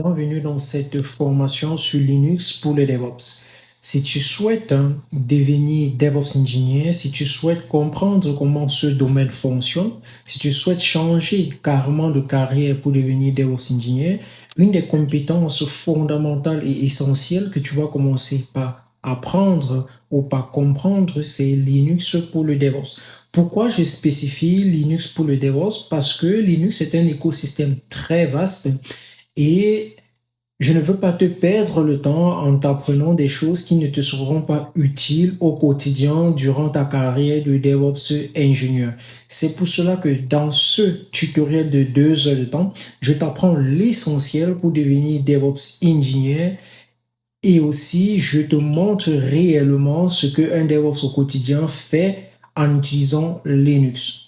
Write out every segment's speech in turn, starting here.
Bienvenue dans cette formation sur Linux pour le DevOps. Si tu souhaites devenir DevOps Engineer, si tu souhaites comprendre comment ce domaine fonctionne, si tu souhaites changer carrément de carrière pour devenir DevOps Engineer, une des compétences fondamentales et essentielles que tu vas commencer par apprendre ou par comprendre, c'est Linux pour le DevOps. Pourquoi je spécifie Linux pour le DevOps? Parce que Linux est un écosystème très vaste et je ne veux pas te perdre le temps en t'apprenant des choses qui ne te seront pas utiles au quotidien durant ta carrière de DevOps ingénieur. C'est pour cela que dans ce tutoriel de 2 heures de temps, je t'apprends l'essentiel pour devenir DevOps ingénieur et aussi je te montre réellement ce qu'un DevOps au quotidien fait en utilisant Linux.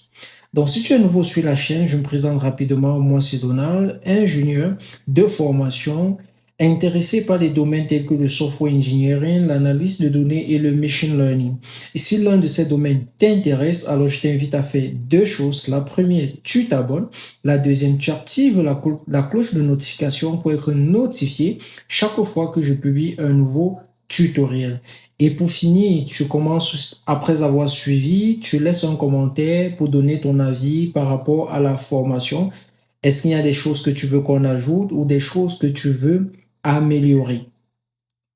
Donc, si tu es nouveau sur la chaîne, je me présente rapidement. Moi, c'est Donald, ingénieur de formation, intéressé par les domaines tels que le software engineering, l'analyse de données et le machine learning. Et si l'un de ces domaines t'intéresse, alors je t'invite à faire 2 choses. La première, tu t'abonnes. La deuxième, tu actives la cloche de notification pour être notifié chaque fois que je publie un nouveau tutoriel. Et pour finir, tu commences, après avoir suivi, tu laisses un commentaire pour donner ton avis par rapport à la formation. Est-ce qu'il y a des choses que tu veux qu'on ajoute ou des choses que tu veux améliorer?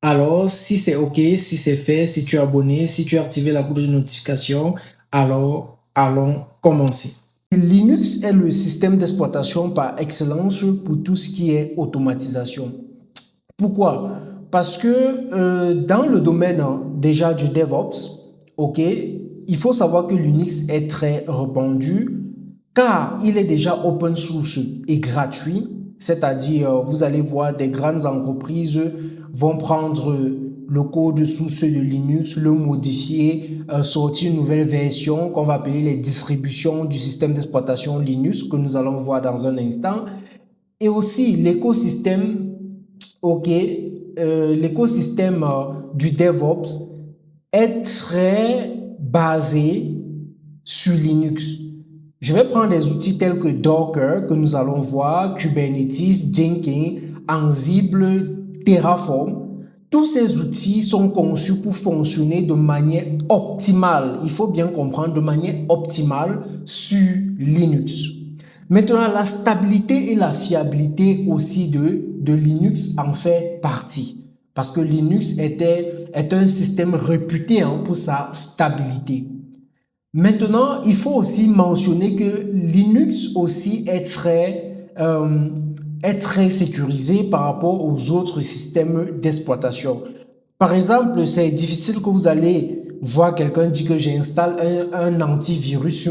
Alors, si c'est OK, si c'est fait, si tu es abonné, si tu as activé la cloche de notification, alors allons commencer. Linux est le système d'exploitation par excellence pour tout ce qui est automatisation. Pourquoi? Parce que dans le domaine déjà du DevOps, ok, il faut savoir que Linux est très répandu car il est déjà open source et gratuit. C'est-à-dire, vous allez voir des grandes entreprises vont prendre le code source de Linux, le modifier, sortir une nouvelle version qu'on va appeler les distributions du système d'exploitation Linux que nous allons voir dans un instant. Et aussi l'écosystème. Ok, l'écosystème du DevOps est très basé sur Linux. Je vais prendre des outils tels que Docker, que nous allons voir, Kubernetes, Jenkins, Ansible, Terraform. Tous ces outils sont conçus pour fonctionner de manière optimale. Il faut bien comprendre, de manière optimale sur Linux. Maintenant, la stabilité et la fiabilité aussi de Linux en fait partie. Parce que Linux est un système réputé pour sa stabilité. Maintenant, il faut aussi mentionner que Linux aussi est très sécurisé par rapport aux autres systèmes d'exploitation. Par exemple, c'est difficile que vous allez voir quelqu'un dire que j'installe un antivirus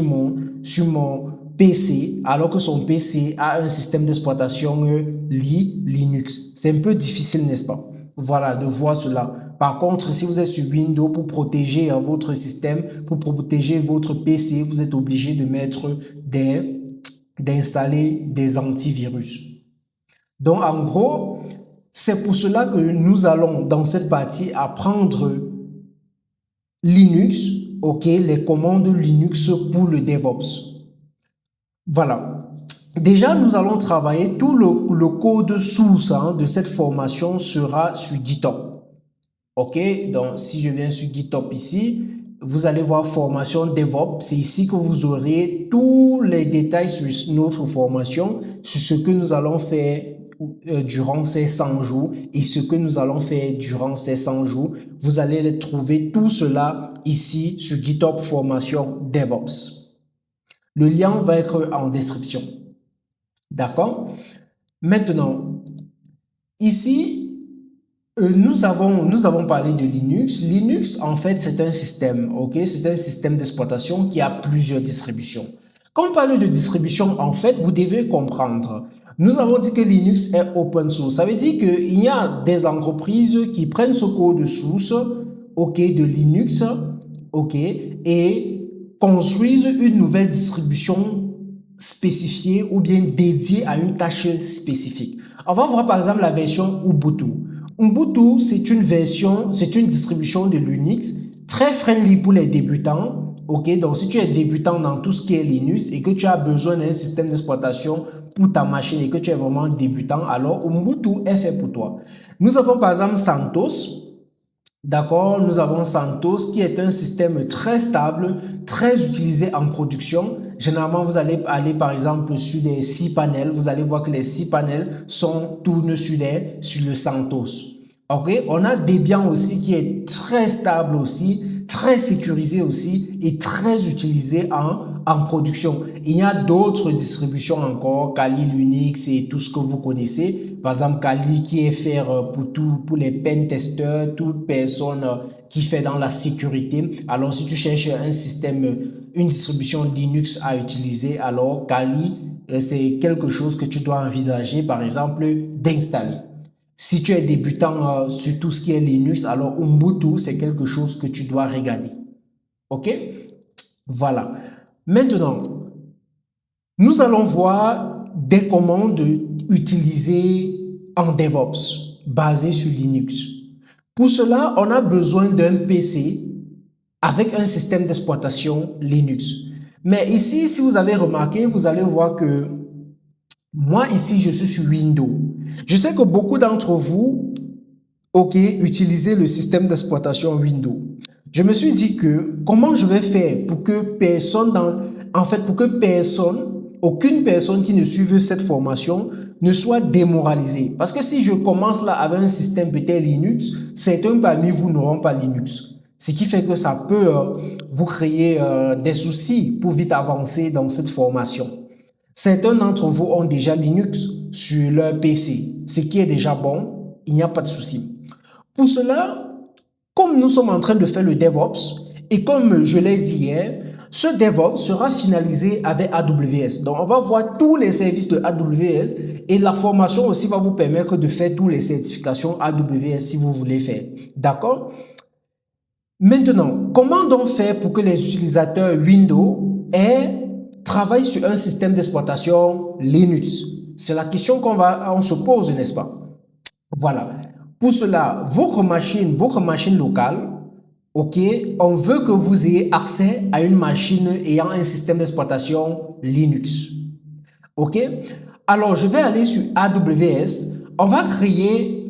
sur mon PC, alors que son PC a un système d'exploitation Linux. C'est un peu difficile, n'est-ce pas? Voilà, de voir cela. Par contre, si vous êtes sur Windows, pour protéger votre système, pour protéger votre PC, vous êtes obligé de mettre d'installer des antivirus. Donc, en gros, c'est pour cela que nous allons, dans cette partie, apprendre Linux, ok, les commandes Linux pour le DevOps. Voilà. Déjà, nous allons travailler, tout le code source de cette formation sera sur GitHub. Ok, donc si je viens sur GitHub ici, vous allez voir formation DevOps. C'est ici que vous aurez tous les détails sur notre formation, sur ce que nous allons faire durant ces 100 jours et ce que nous allons faire durant ces 100 jours. Vous allez trouver tout cela ici sur GitHub formation DevOps. Le lien va être en description. D'accord? Maintenant, ici, nous avons parlé de Linux. Linux, en fait, c'est un système, ok? C'est un système d'exploitation qui a plusieurs distributions. Quand on parle de distribution, en fait, vous devez comprendre. Nous avons dit que Linux est open source. Ça veut dire qu'il y a des entreprises qui prennent ce code source, ok, de Linux, ok, et construisent une nouvelle distribution spécifiée ou bien dédiée à une tâche spécifique. On va voir par exemple la version Ubuntu. Ubuntu, c'est une distribution de Linux très friendly pour les débutants, Ok, donc si tu es débutant dans tout ce qui est Linux et que tu as besoin d'un système d'exploitation pour ta machine et que tu es vraiment débutant, alors Ubuntu est fait pour toi. Nous avons par exemple CentOS. D'accord, nous avons CentOS qui est un système très stable, très utilisé en production. Généralement, vous allez aller par exemple sur des cPanel. Vous allez voir que les cPanel tournent sur le CentOS. Ok, on a Debian aussi qui est très stable aussi, très sécurisé aussi et très utilisé en production. Il y a d'autres distributions encore, Kali Linux et tout ce que vous connaissez. Par exemple, Kali qui est fait pour les pen testeurs, toute personne qui fait dans la sécurité. Alors, si tu cherches un système, une distribution Linux à utiliser, alors Kali, c'est quelque chose que tu dois envisager, par exemple, d'installer. Si tu es débutant sur tout ce qui est Linux, alors Ubuntu, c'est quelque chose que tu dois regarder. OK? Voilà. Maintenant, nous allons voir des commandes utilisées en DevOps, basées sur Linux. Pour cela, on a besoin d'un PC avec un système d'exploitation Linux. Mais ici, si vous avez remarqué, vous allez voir que moi, ici, je suis sur Windows. Je sais que beaucoup d'entre vous, ok, utilisez le système d'exploitation Windows. Je me suis dit que comment je vais faire pour que aucune personne qui ne suive cette formation ne soit démoralisée. Parce que si je commence là avec un système peut-être Linux, certains parmi vous n'auront pas Linux. Ce qui fait que ça peut vous créer des soucis pour vite avancer dans cette formation. Certains d'entre vous ont déjà Linux sur leur PC, ce qui est déjà bon, il n'y a pas de souci. Pour cela, comme nous sommes en train de faire le DevOps, et comme je l'ai dit hier, ce DevOps sera finalisé avec AWS. Donc, on va voir tous les services de AWS et la formation aussi va vous permettre de faire toutes les certifications AWS si vous voulez faire. D'accord? Maintenant, comment donc faire pour que les utilisateurs Windows travaillent sur un système d'exploitation Linux? C'est la question on se pose, n'est-ce pas? Voilà. Pour cela, votre machine locale, ok, on veut que vous ayez accès à une machine ayant un système d'exploitation Linux. Ok? Alors, je vais aller sur AWS. On va créer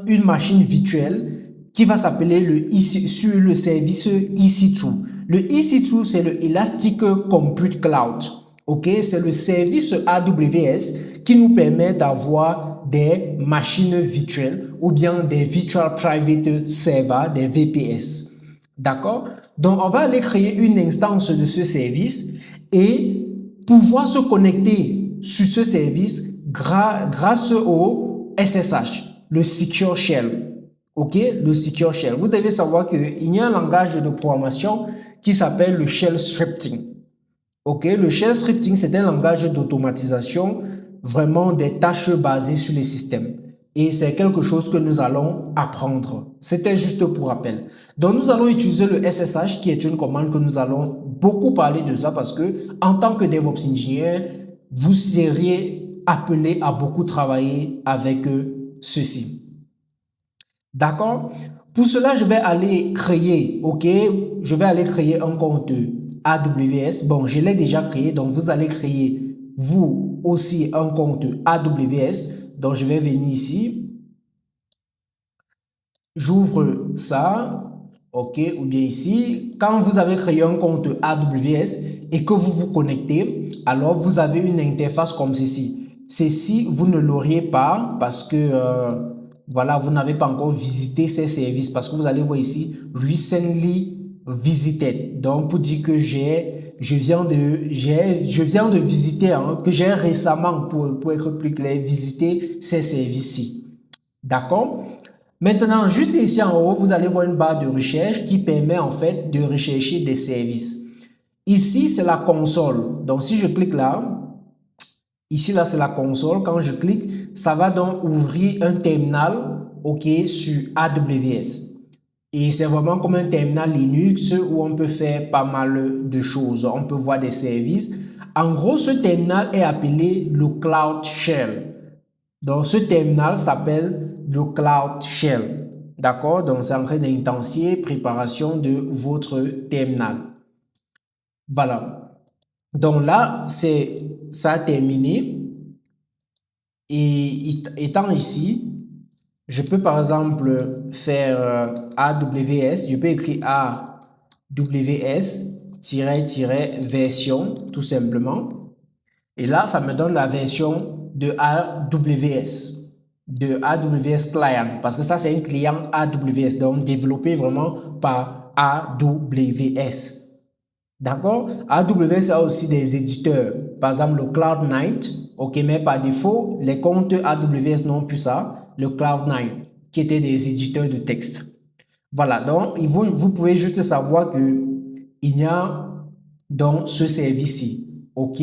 une machine virtuelle qui va s'appeler sur le service EC2. Le EC2, c'est le Elastic Compute Cloud. Ok? C'est le service AWS qui nous permet d'avoir des machines virtuelles ou bien des Virtual Private Server, des VPS. D'accord? Donc, on va aller créer une instance de ce service et pouvoir se connecter sur ce service grâce au SSH, le Secure Shell. Ok, le Secure Shell. Vous devez savoir qu'il y a un langage de programmation qui s'appelle le Shell Scripting. Ok, le Shell Scripting, c'est un langage d'automatisation vraiment des tâches basées sur les systèmes. Et c'est quelque chose que nous allons apprendre. C'était juste pour rappel. Donc, nous allons utiliser le SSH qui est une commande que nous allons beaucoup parler de ça parce que en tant que DevOps Engineer, vous seriez appelé à beaucoup travailler avec ceci. D'accord? Pour cela, je vais aller créer, ok? Je vais aller créer un compte AWS. Bon, je l'ai déjà créé, donc vous allez créer, vous aussi, un compte AWS. Donc, je vais venir ici. J'ouvre ça, ok? Ou bien ici. Quand vous avez créé un compte AWS et que vous vous connectez, alors vous avez une interface comme ceci. Ceci, vous ne l'auriez pas parce que... voilà, vous n'avez pas encore visité ces services parce que vous allez voir ici recently visited. Donc, pour dire que je viens de visiter, que j'ai récemment, pour être plus clair, visité ces services-ci. D'accord? Maintenant, juste ici en haut, vous allez voir une barre de recherche qui permet en fait de rechercher des services. Ici, c'est la console. Donc, si je clique là, ici, là, c'est la console. Quand je clique, ça va donc ouvrir un terminal, ok, sur AWS. Et c'est vraiment comme un terminal Linux où on peut faire pas mal de choses. On peut voir des services. En gros, ce terminal est appelé le Cloud Shell. Donc, ce terminal s'appelle le Cloud Shell. D'accord? Donc, c'est en train d'intensifier préparation de votre terminal. Voilà. Donc là, ça a terminé. Et étant ici, je peux par exemple faire AWS, je peux écrire AWS-version tout simplement. Et là, ça me donne la version de AWS Client, parce que ça, c'est un client AWS, donc développé vraiment par AWS. D'accord? AWS a aussi des éditeurs, par exemple le Cloud9, ok, mais par défaut, les comptes AWS n'ont plus ça, le Cloud9, qui étaient des éditeurs de texte. Voilà, donc vous pouvez juste savoir que il y a donc ce service-ci, ok,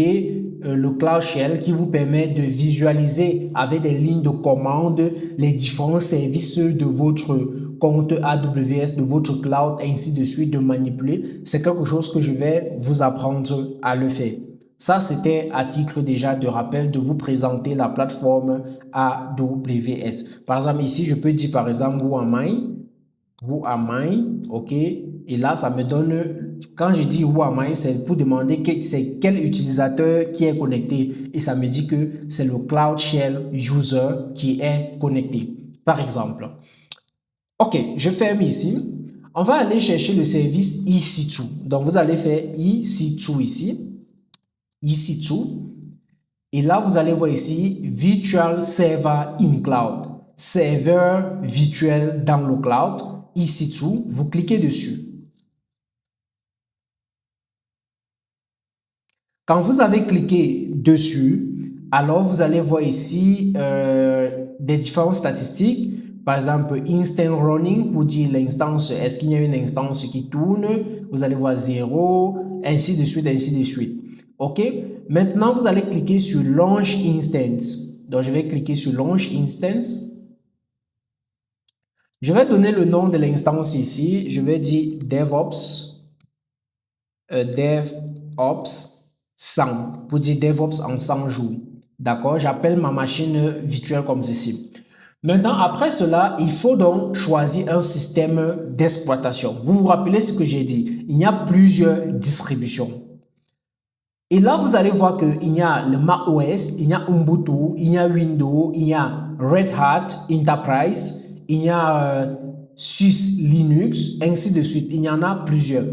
le Cloud Shell qui vous permet de visualiser avec des lignes de commande les différents services de votre compte AWS, de votre cloud, ainsi de suite, de manipuler. C'est quelque chose que je vais vous apprendre à le faire. Ça, c'était à titre déjà de rappel de vous présenter la plateforme AWS. Par exemple, ici, je peux dire par exemple Who am I? Who am I? OK. Et là, ça me donne, quand je dis Who am I, c'est pour demander c'est quel utilisateur qui est connecté. Et ça me dit que c'est le Cloud Shell User qui est connecté, par exemple. OK, je ferme ici. On va aller chercher le service EC2. Donc, vous allez faire EC2 ici. EC2. Et là, vous allez voir ici Virtual Server in Cloud. Serveur virtuel dans le cloud. EC2, vous cliquez dessus. Quand vous avez cliqué dessus, alors vous allez voir ici des différentes statistiques. Par exemple, instant running pour dire l'instance, est-ce qu'il y a une instance qui tourne? Vous allez voir 0, ainsi de suite, ainsi de suite. OK? Maintenant, vous allez cliquer sur Launch Instance. Donc, je vais cliquer sur Launch Instance. Je vais donner le nom de l'instance ici. Je vais dire DevOps. DevOps 100. Pour dire DevOps en 100 jours. D'accord? J'appelle ma machine virtuelle comme ceci. Maintenant, après cela, il faut donc choisir un système d'exploitation. Vous vous rappelez ce que j'ai dit? Il y a plusieurs distributions. Et là, vous allez voir qu'il y a le macOS, il y a Ubuntu, il y a Windows, il y a Red Hat Enterprise, il y a SUSE Linux, ainsi de suite. Il y en a plusieurs.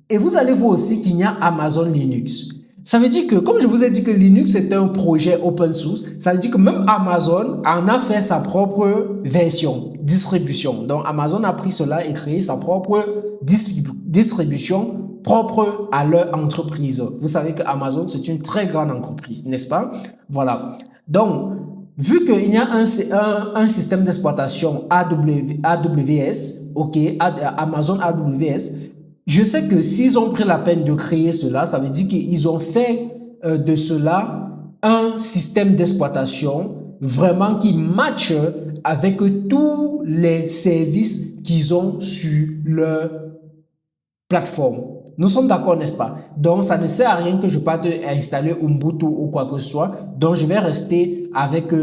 Et vous allez voir aussi qu'il y a Amazon Linux. Ça veut dire que, comme je vous ai dit que Linux est un projet open source, ça veut dire que même Amazon en a fait sa propre version, distribution. Donc Amazon a pris cela et créé sa propre distribution propre à leur entreprise. Vous savez que Amazon, c'est une très grande entreprise, n'est-ce pas? Voilà. Donc, vu qu'il y a un système d'exploitation AWS, ok, Amazon AWS, je sais que s'ils ont pris la peine de créer cela, ça veut dire qu'ils ont fait de cela un système d'exploitation vraiment qui matche avec tous les services qu'ils ont sur leur plateforme. Nous sommes d'accord, n'est-ce pas? Donc, ça ne sert à rien que je parte installer Ubuntu ou quoi que ce soit. Donc, je vais rester avec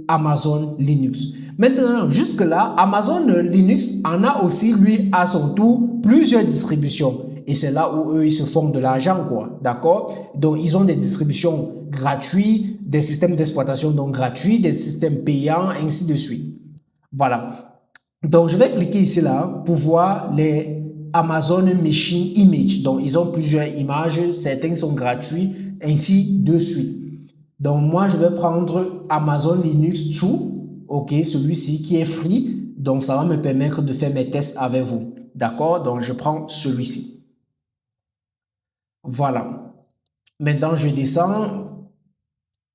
Amazon Linux. Maintenant, jusque-là, Amazon Linux en a aussi, lui, à son tour, plusieurs distributions. Et c'est là où eux, ils se font de l'argent, quoi. D'accord? Donc, ils ont des distributions gratuites, des systèmes d'exploitation donc gratuits, des systèmes payants, ainsi de suite. Voilà. Donc, je vais cliquer ici, là, pour voir les Amazon Machine Image. Donc, ils ont plusieurs images, certaines sont gratuites, ainsi de suite. Donc, moi, je vais prendre Amazon Linux 2, ok, celui-ci qui est free. Donc, ça va me permettre de faire mes tests avec vous. D'accord? Donc, je prends celui-ci. Voilà. Maintenant, je descends.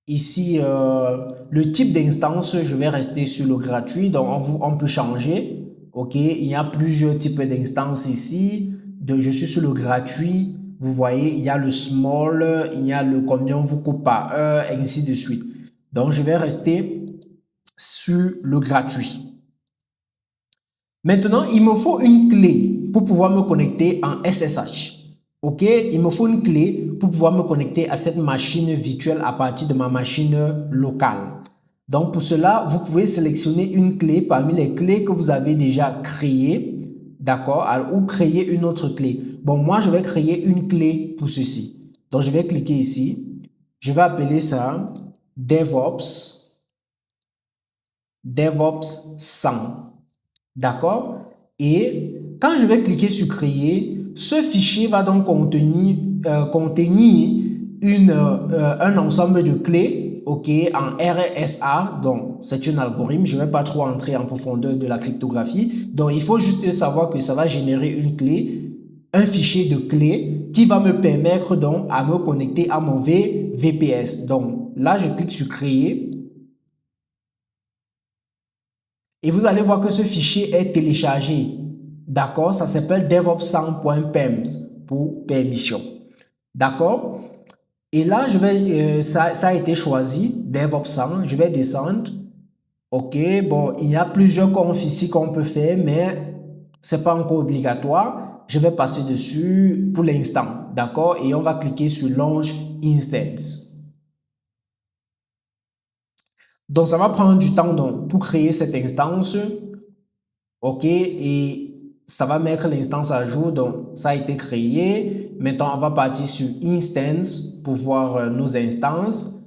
Ici, le type d'instance, je vais rester sur le gratuit. Donc, on peut changer. OK, il y a plusieurs types d'instances ici. Je suis sur le gratuit. Vous voyez, il y a le small, il y a le combien on vous coupe par heure, et ainsi de suite. Donc, je vais rester sur le gratuit. Maintenant, il me faut une clé pour pouvoir me connecter en SSH. OK, il me faut une clé pour pouvoir me connecter à cette machine virtuelle à partir de ma machine locale. Donc, pour cela, vous pouvez sélectionner une clé parmi les clés que vous avez déjà créées, d'accord, ou créer une autre clé. Bon, moi, je vais créer une clé pour ceci. Donc, je vais cliquer ici. Je vais appeler ça DevOps 100. D'accord? Et quand je vais cliquer sur créer, ce fichier va donc contenir un ensemble de clés, ok, en RSA. Donc, c'est un algorithme. Je ne vais pas trop entrer en profondeur de la cryptographie. Donc, il faut juste savoir que ça va générer une clé, un fichier de clés qui va me permettre donc à me connecter à mon VPS. Donc, là, je clique sur créer. Et vous allez voir que ce fichier est téléchargé. D'accord? Ça s'appelle devops100.pems pour permission. D'accord? Et là, ça a été choisi, DevOps 100. Je vais descendre. OK, bon, il y a plusieurs confs ici qu'on peut faire, mais c'est pas encore obligatoire. Je vais passer dessus pour l'instant. D'accord? Et on va cliquer sur Launch Instance. Donc, ça va prendre du temps donc, pour créer cette instance. OK, et ça va mettre l'instance à jour. Donc, ça a été créé. Maintenant, on va partir sur Instance pour voir nos instances.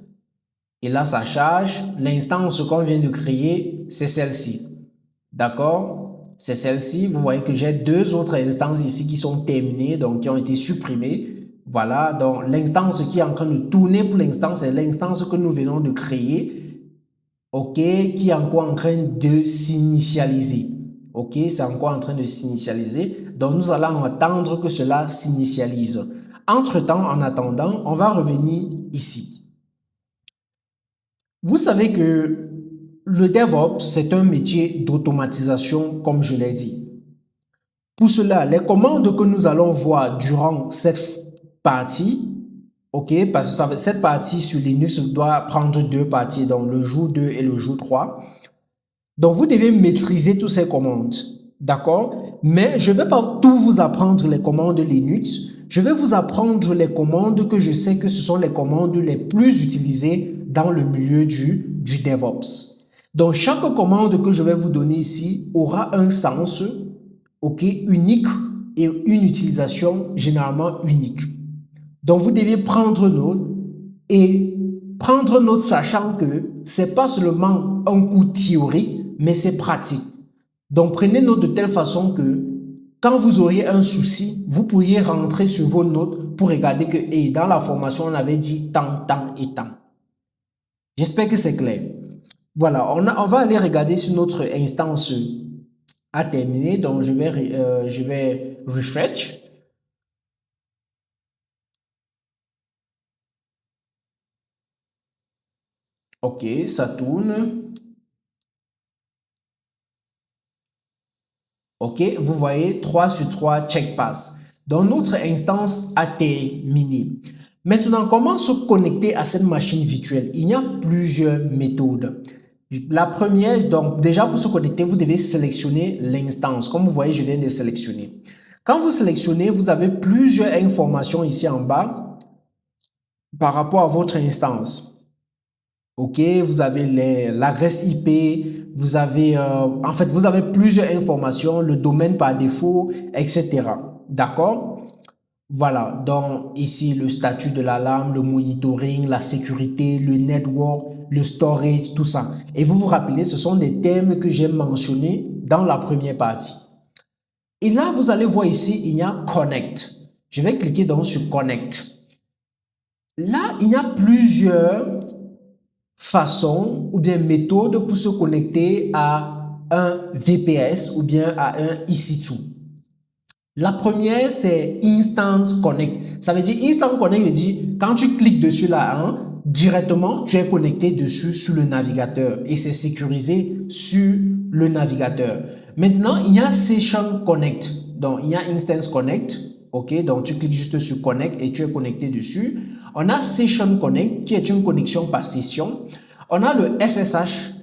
Et là, ça charge. L'instance qu'on vient de créer, c'est celle-ci. D'accord? C'est celle-ci. Vous voyez que j'ai deux autres instances ici qui sont terminées, donc qui ont été supprimées. Voilà, donc l'instance qui est en train de tourner pour l'instant, c'est l'instance que nous venons de créer. OK, qui est encore en train de s'initialiser. OK, c'est encore en train de s'initialiser. Donc, nous allons attendre que cela s'initialise. Entre-temps, en attendant, on va revenir ici. Vous savez que le DevOps, c'est un métier d'automatisation, comme je l'ai dit. Pour cela, les commandes que nous allons voir durant cette partie, OK, parce que cette partie sur Linux doit prendre deux parties, donc le jour 2 et le jour 3. Donc, vous devez maîtriser toutes ces commandes, d'accord? Mais je ne vais pas tout vous apprendre les commandes Linux. Je vais vous apprendre les commandes que je sais que ce sont les commandes les plus utilisées dans le milieu du DevOps. Donc, chaque commande que je vais vous donner ici aura un sens, OK, unique et une utilisation généralement unique. Donc, vous devez prendre note et prendre note sachant que c'est pas seulement un cours théorique, mais c'est pratique. Donc, prenez note de telle façon que quand vous auriez un souci, vous pourriez rentrer sur vos notes pour regarder que dans la formation, on avait dit tant, tant et tant. J'espère que c'est clair. Voilà, on va aller regarder si notre instance a terminé. Donc, je vais refresh. OK, ça tourne. OK, vous voyez 3 sur 3 check pass. Donc, notre instance a terminé. Maintenant, comment se connecter à cette machine virtuelle? Il y a plusieurs méthodes. La première, donc déjà pour se connecter, vous devez sélectionner l'instance. Comme vous voyez, je viens de sélectionner. Quand vous sélectionnez, vous avez plusieurs informations ici en bas par rapport à votre instance. OK, vous avez l'adresse IP, vous avez, en fait, vous avez plusieurs informations, le domaine par défaut, etc. D'accord? Voilà, donc ici le statut de l'alarme, le monitoring, la sécurité, le network, le storage, tout ça. Et vous vous rappelez, ce sont des termes que j'ai mentionnés dans la première partie. Et là, vous allez voir ici, il y a Connect. Je vais cliquer donc sur Connect. Là, il y a plusieurs façons ou bien méthodes pour se connecter à un VPS ou bien à un EC2. La première, c'est Instance Connect. Ça veut dire, Instant Connect veut dire, quand tu cliques dessus là, directement, tu es connecté dessus sur le navigateur et c'est sécurisé sur le navigateur. Maintenant, il y a Session Connect. Donc, il y a Instance Connect. OK, donc tu cliques juste sur Connect et tu es connecté dessus. On a Session Connect qui est une connexion par session. On a le SSH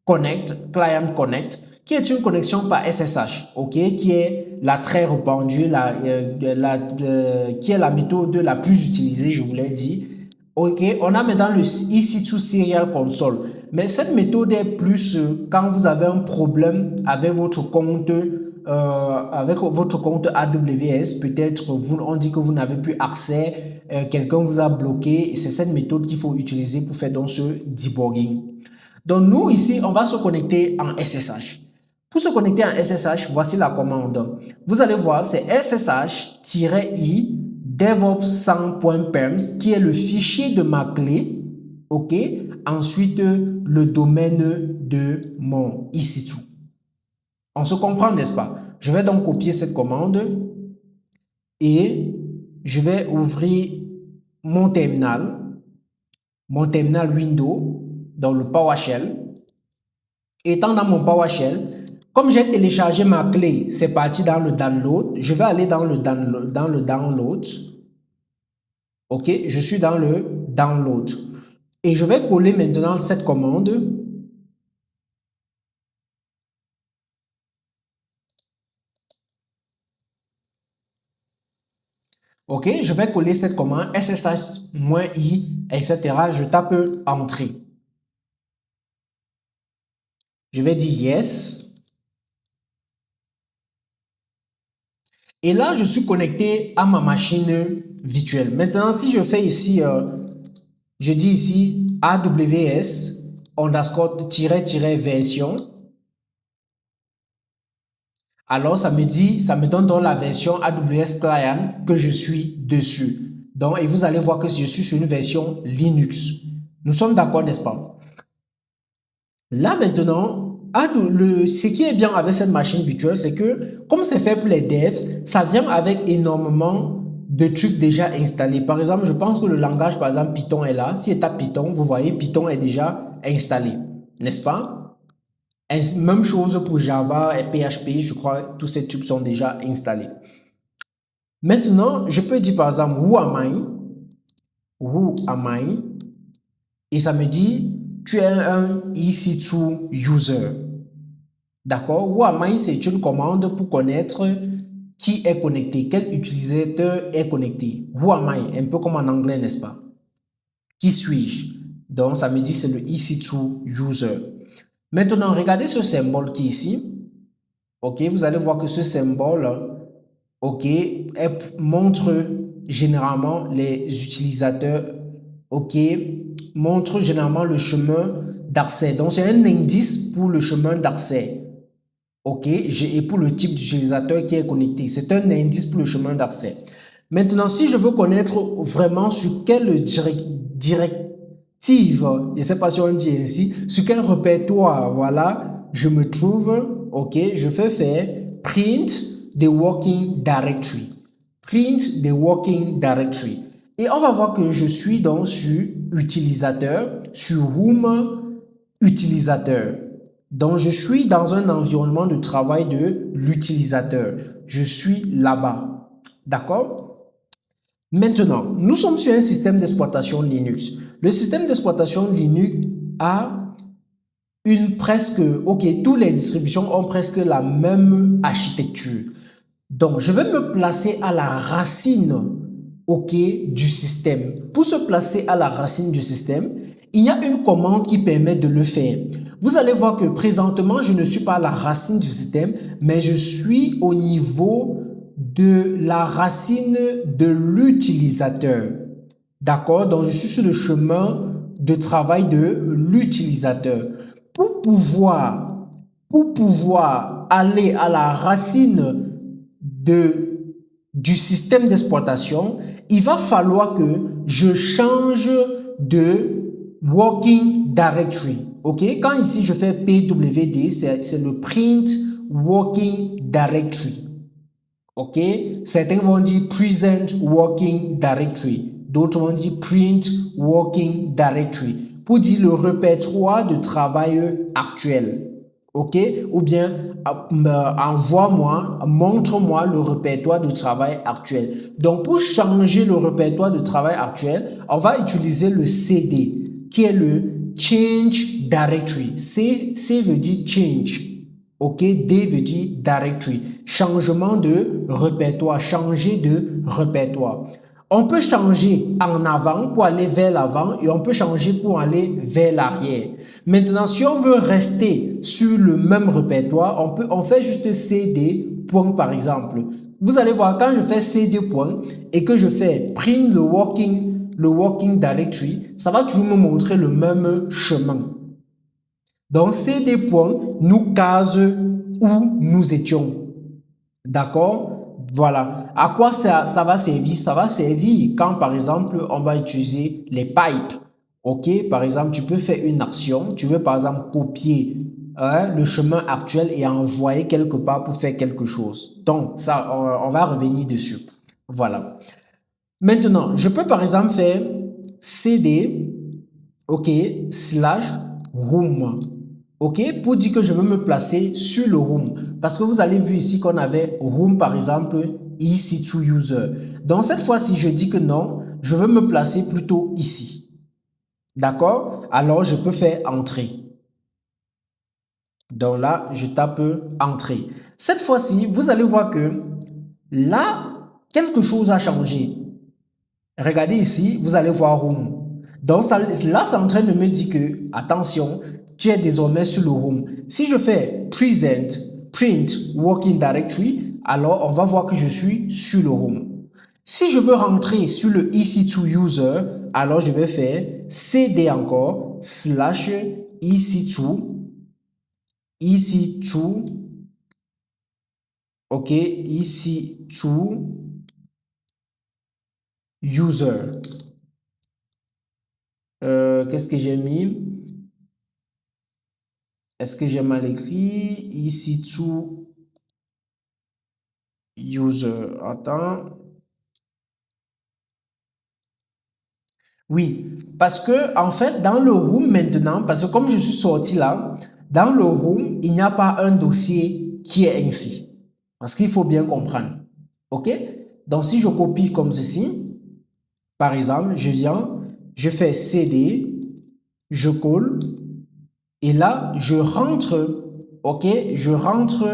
Connect, Client Connect, qui est une connexion par SSH, OK, qui est la très répandue, qui est la méthode la plus utilisée, je vous l'ai dit. OK, on a maintenant le EC2 Serial Console, mais cette méthode est plus quand vous avez un problème avec votre compte avec votre compte AWS, peut-être on dit que vous n'avez plus accès, quelqu'un vous a bloqué. C'est cette méthode qu'il faut utiliser pour faire donc ce debugging. Donc nous ici, on va se connecter en SSH. Pour se connecter en SSH, voici la commande. Vous allez voir, c'est ssh-i devops100.perms qui est le fichier de ma clé. OK. Ensuite, le domaine de mon EC2. On se comprend, n'est-ce pas? Je vais donc copier cette commande et je vais ouvrir mon terminal Windows dans le PowerShell. Étant dans mon PowerShell, comme j'ai téléchargé ma clé, c'est parti dans le download. Je vais aller dans le download. OK, je suis dans le download. Et je vais coller maintenant cette commande. OK, je vais coller cette commande ssh-i, etc. Je tape entrée. Je vais dire yes. Et là, je suis connecté à ma machine virtuelle. Maintenant, si je fais ici, je dis ici AWS _version. Alors, ça me donne donc la version AWS Client que je suis dessus. Donc, et vous allez voir que je suis sur une version Linux. Nous sommes d'accord, n'est-ce pas? Là, maintenant, ce qui est bien avec cette machine virtuelle, c'est que, comme c'est fait pour les devs, ça vient avec énormément de trucs déjà installés. Par exemple, je pense que le langage, par exemple, Python est là. Si c'est à Python, vous voyez, Python est déjà installé, n'est-ce pas? Même chose pour Java et PHP, je crois que tous ces trucs sont déjà installés. Maintenant, je peux dire par exemple, who am I? Who am I? Et ça me dit, tu es un EC2 user. D'accord? Who am I, c'est une commande pour connaître qui est connecté, quel utilisateur est connecté. Who am I? Un peu comme en anglais, n'est-ce pas? Qui suis-je? Donc, ça me dit c'est le EC2 user. Maintenant, regardez ce symbole qui est ici. OK, vous allez voir que ce symbole, OK, montre généralement les utilisateurs, OK, montre généralement le chemin d'accès. Donc, c'est un indice pour le chemin d'accès. OK, et pour le type d'utilisateur qui est connecté. C'est un indice pour le chemin d'accès. Maintenant, si je veux connaître vraiment sur quelle directive, je ne sais pas si on dit ainsi, sur quel répertoire, voilà, je me trouve, OK, je vais faire print the working directory. Print the working directory. Et on va voir que je suis donc sur utilisateur, sur whom utilisateur. Donc, je suis dans un environnement de travail de l'utilisateur. Je suis là-bas. D'accord? Maintenant, nous sommes sur un système d'exploitation Linux. Le système d'exploitation Linux a toutes les distributions ont presque la même architecture. Donc, je vais me placer à la racine, du système. Pour se placer à la racine du système, il y a une commande qui permet de le faire. Vous allez voir que présentement, je ne suis pas à la racine du système, mais je suis au niveau de la racine de l'utilisateur. D'accord? Donc, je suis sur le chemin de travail de l'utilisateur. Pour pouvoir aller à la racine du système d'exploitation, il va falloir que je change de working directory. OK? Quand ici je fais PWD, c'est le print working directory. OK? Certains vont dire present working directory. D'autres vont dire print working directory. Pour dire le répertoire de travail actuel. OK? Ou bien montre-moi le répertoire de travail actuel. Donc, pour changer le répertoire de travail actuel, on va utiliser le CD, qui est le change directory. C veut dire change. OK? D veut dire directory. Changement de répertoire, changer de répertoire. On peut changer en avant pour aller vers l'avant et on peut changer pour aller vers l'arrière. Maintenant, si on veut rester sur le même répertoire, on fait juste CD point par exemple. Vous allez voir, quand je fais CD point et que je fais print le working directory, ça va toujours me montrer le même chemin. Donc, CD point nous case où nous étions. D'accord? Voilà. À quoi ça va servir? Ça va servir quand, par exemple, on va utiliser les pipes. OK? Par exemple, tu peux faire une action. Tu veux, par exemple, copier le chemin actuel et envoyer quelque part pour faire quelque chose. Donc, ça, on va revenir dessus. Voilà. Maintenant, je peux, par exemple, faire cd, OK, slash home. OK, pour dire que je veux me placer sur le home. Parce que vous avez vu ici qu'on avait home, par exemple, EC2 user. Donc, cette fois-ci, je dis que non, je veux me placer plutôt ici. D'accord? Alors, je peux faire entrer. Donc là, je tape entrer. Cette fois-ci, vous allez voir que là, quelque chose a changé. Regardez ici, vous allez voir home. Donc ça, là, c'est en train de me dire que, attention, tu es désormais sur le home. Si je fais present, print, working directory, alors on va voir que je suis sur le home. Si je veux rentrer sur le EC2 user, alors je vais faire cd encore, slash EC2, ok, EC2 user. Qu'est-ce que j'ai mis? Est-ce que j'ai mal écrit? EC2 user. Attends. Oui, parce que en fait, dans le home maintenant, parce que comme je suis sorti là, dans le home, il n'y a pas un dossier qui est ainsi. Parce qu'il faut bien comprendre. OK? Donc, si je copie comme ceci, par exemple, je viens, je fais CD, je colle, et là, je rentre, OK? Je rentre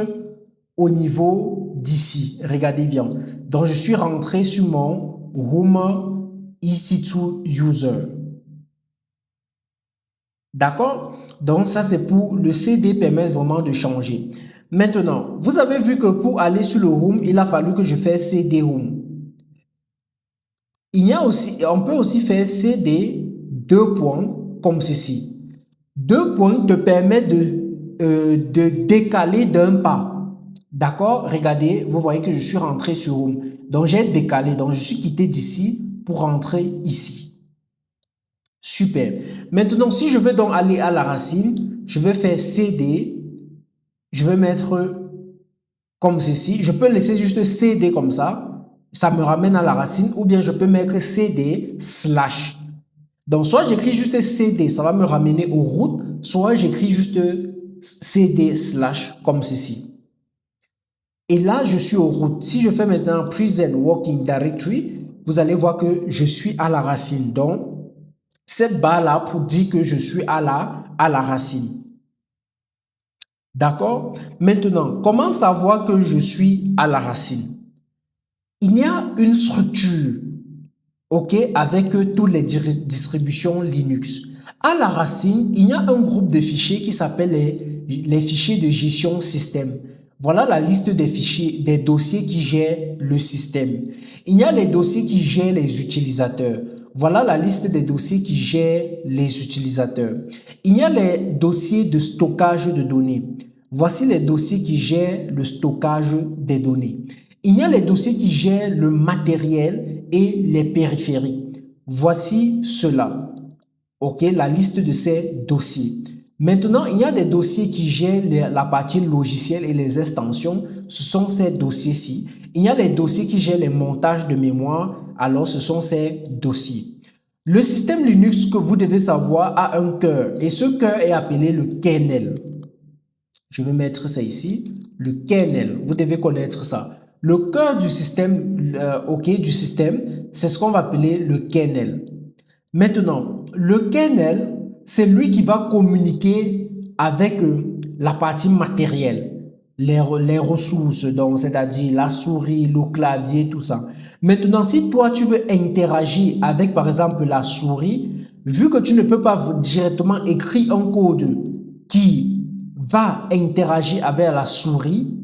au niveau d'ici. Regardez bien. Donc, je suis rentré sur mon home EC2 user. D'accord? Donc, ça, c'est pour le CD permet vraiment de changer. Maintenant, vous avez vu que pour aller sur le home, il a fallu que je fasse CD home. Il y a aussi, on peut aussi faire CD 2 points comme ceci. 2 points te permet de décaler d'un pas. D'accord? Regardez, vous voyez que je suis rentré sur home. Donc, j'ai décalé. Donc, je suis quitté d'ici pour rentrer ici. Super. Maintenant, si je veux donc aller à la racine, je vais faire CD. Je vais mettre comme ceci. Je peux laisser juste CD comme ça. Ça me ramène à la racine. Ou bien je peux mettre CD slash. Donc, soit j'écris juste CD, ça va me ramener aux routes. Soit j'écris juste CD slash comme ceci. Et là, je suis aux routes. Si je fais maintenant present working directory, vous allez voir que je suis à la racine. Donc, cette barre-là pour dire que je suis à la racine. D'accord? Maintenant, comment savoir que je suis à la racine? Il y a une structure, ok, avec toutes les distributions Linux. À la racine, il y a un groupe de fichiers qui s'appelle les fichiers de gestion système. Voilà la liste des fichiers, des dossiers qui gèrent le système. Il y a les dossiers qui gèrent les utilisateurs. Voilà la liste des dossiers qui gèrent les utilisateurs. Il y a les dossiers de stockage de données. Voici les dossiers qui gèrent le stockage des données. Il y a les dossiers qui gèrent le matériel et les périphériques. Voici cela. OK, la liste de ces dossiers. Maintenant, il y a des dossiers qui gèrent la partie logicielle et les extensions. Ce sont ces dossiers-ci. Il y a les dossiers qui gèrent les montages de mémoire. Alors, ce sont ces dossiers. Le système Linux que vous devez savoir a un cœur. Et ce cœur est appelé le kernel. Je vais mettre ça ici. Le kernel. Vous devez connaître ça. Le cœur du système, du système, c'est ce qu'on va appeler le kernel. Maintenant, le kernel, c'est lui qui va communiquer avec la partie matérielle, les ressources, donc c'est-à-dire la souris, le clavier, tout ça. Maintenant, si toi, tu veux interagir avec, par exemple, la souris, vu que tu ne peux pas directement écrire un code qui va interagir avec la souris,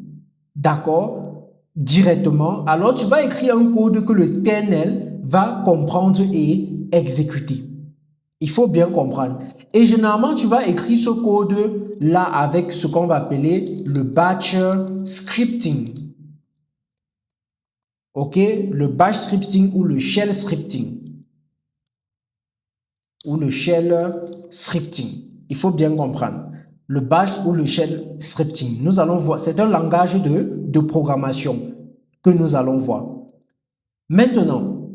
d'accord, directement, alors tu vas écrire un code que le kernel va comprendre et exécuter. Il faut bien comprendre. Et généralement, tu vas écrire ce code-là avec ce qu'on va appeler le batch scripting. OK? Le batch scripting ou le shell scripting. Ou le shell scripting. Il faut bien comprendre. Le batch ou le shell scripting. Nous allons voir. C'est un langage de programmation que nous allons voir. Maintenant,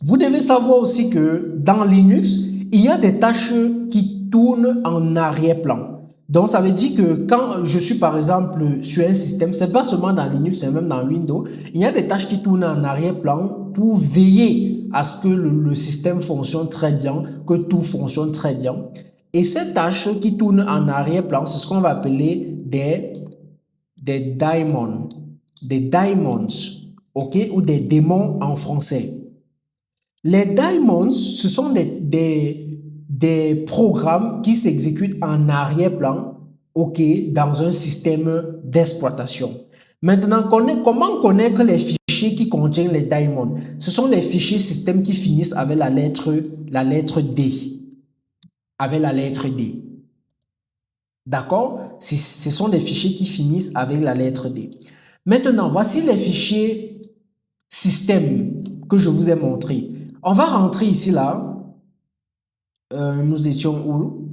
vous devez savoir aussi que dans Linux, il y a des tâches qui tournent en arrière-plan. Donc, ça veut dire que quand je suis par exemple sur un système, c'est pas seulement dans Linux, c'est même dans Windows, il y a des tâches qui tournent en arrière-plan pour veiller à ce que le système fonctionne très bien, que tout fonctionne très bien. Et ces tâches qui tournent en arrière-plan, c'est ce qu'on va appeler des daemons, ok, ou des démons en français. Les daemons, ce sont des programmes qui s'exécutent en arrière-plan, ok, dans un système d'exploitation. Maintenant, comment connaître les fichiers qui contiennent les daemons? Ce sont les fichiers système qui finissent avec la lettre D. Avec la lettre D. D'accord? Ce sont des fichiers qui finissent avec la lettre D. Maintenant, voici les fichiers système que je vous ai montré. On va rentrer ici, là. Nous étions où?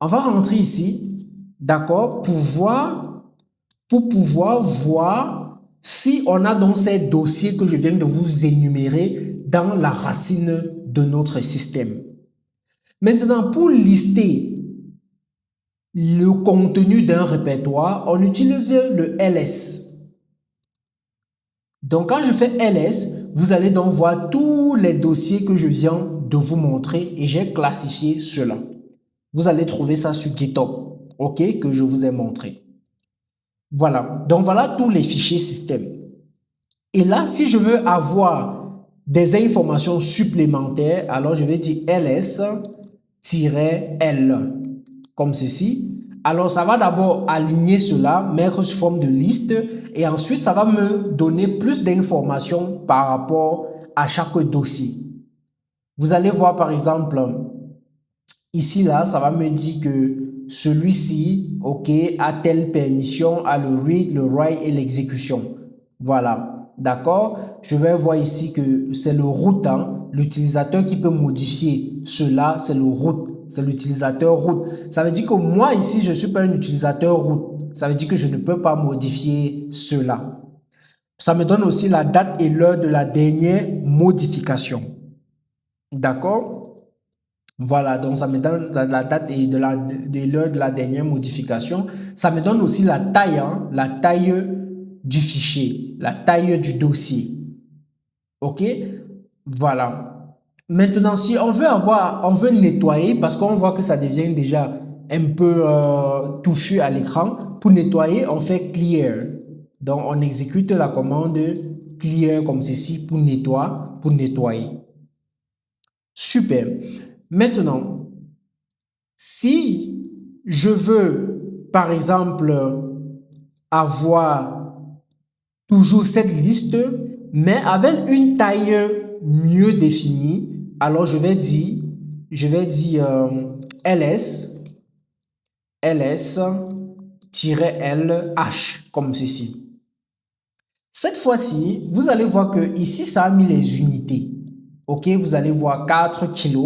On va rentrer ici, d'accord, pour pouvoir voir si on a donc ces dossiers que je viens de vous énumérer dans la racine de notre système. Maintenant, pour lister le contenu d'un répertoire, on utilise le ls. Donc, quand je fais ls, vous allez donc voir tous les dossiers que je viens de vous montrer et j'ai classifié cela. Vous allez trouver ça sur GitHub, ok, que je vous ai montré. Voilà, donc voilà tous les fichiers système. Et là, si je veux avoir des informations supplémentaires, alors je vais dire ls-l, comme ceci. Alors, ça va d'abord aligner cela, mettre sous forme de liste, et ensuite, ça va me donner plus d'informations par rapport à chaque dossier. Vous allez voir, par exemple, ici, là, ça va me dire que celui-ci, ok, a telle permission, a le read, le write et l'exécution. Voilà, d'accord? Je vais voir ici que c'est le root, hein, l'utilisateur qui peut modifier cela, c'est le root. C'est l'utilisateur root. Ça veut dire que moi, ici, je ne suis pas un utilisateur root. Ça veut dire que je ne peux pas modifier cela. Ça me donne aussi la date et l'heure de la dernière modification. D'accord? Voilà, donc ça me donne la date et de l'heure de la dernière modification. Ça me donne aussi la taille, hein, la taille du fichier, la taille du dossier. OK? Voilà. Maintenant, si on veut nettoyer, parce qu'on voit que ça devient déjà un peu touffu à l'écran, pour nettoyer, on fait clear. Donc, on exécute la commande clear comme ceci pour nettoyer. Super. Maintenant, si je veux, par exemple, avoir toujours cette liste, mais avec une taille mieux définie, alors je vais dire ls-lh comme ceci. Cette fois-ci, vous allez voir que ici, ça a mis les unités. Ok, vous allez voir 4 kg,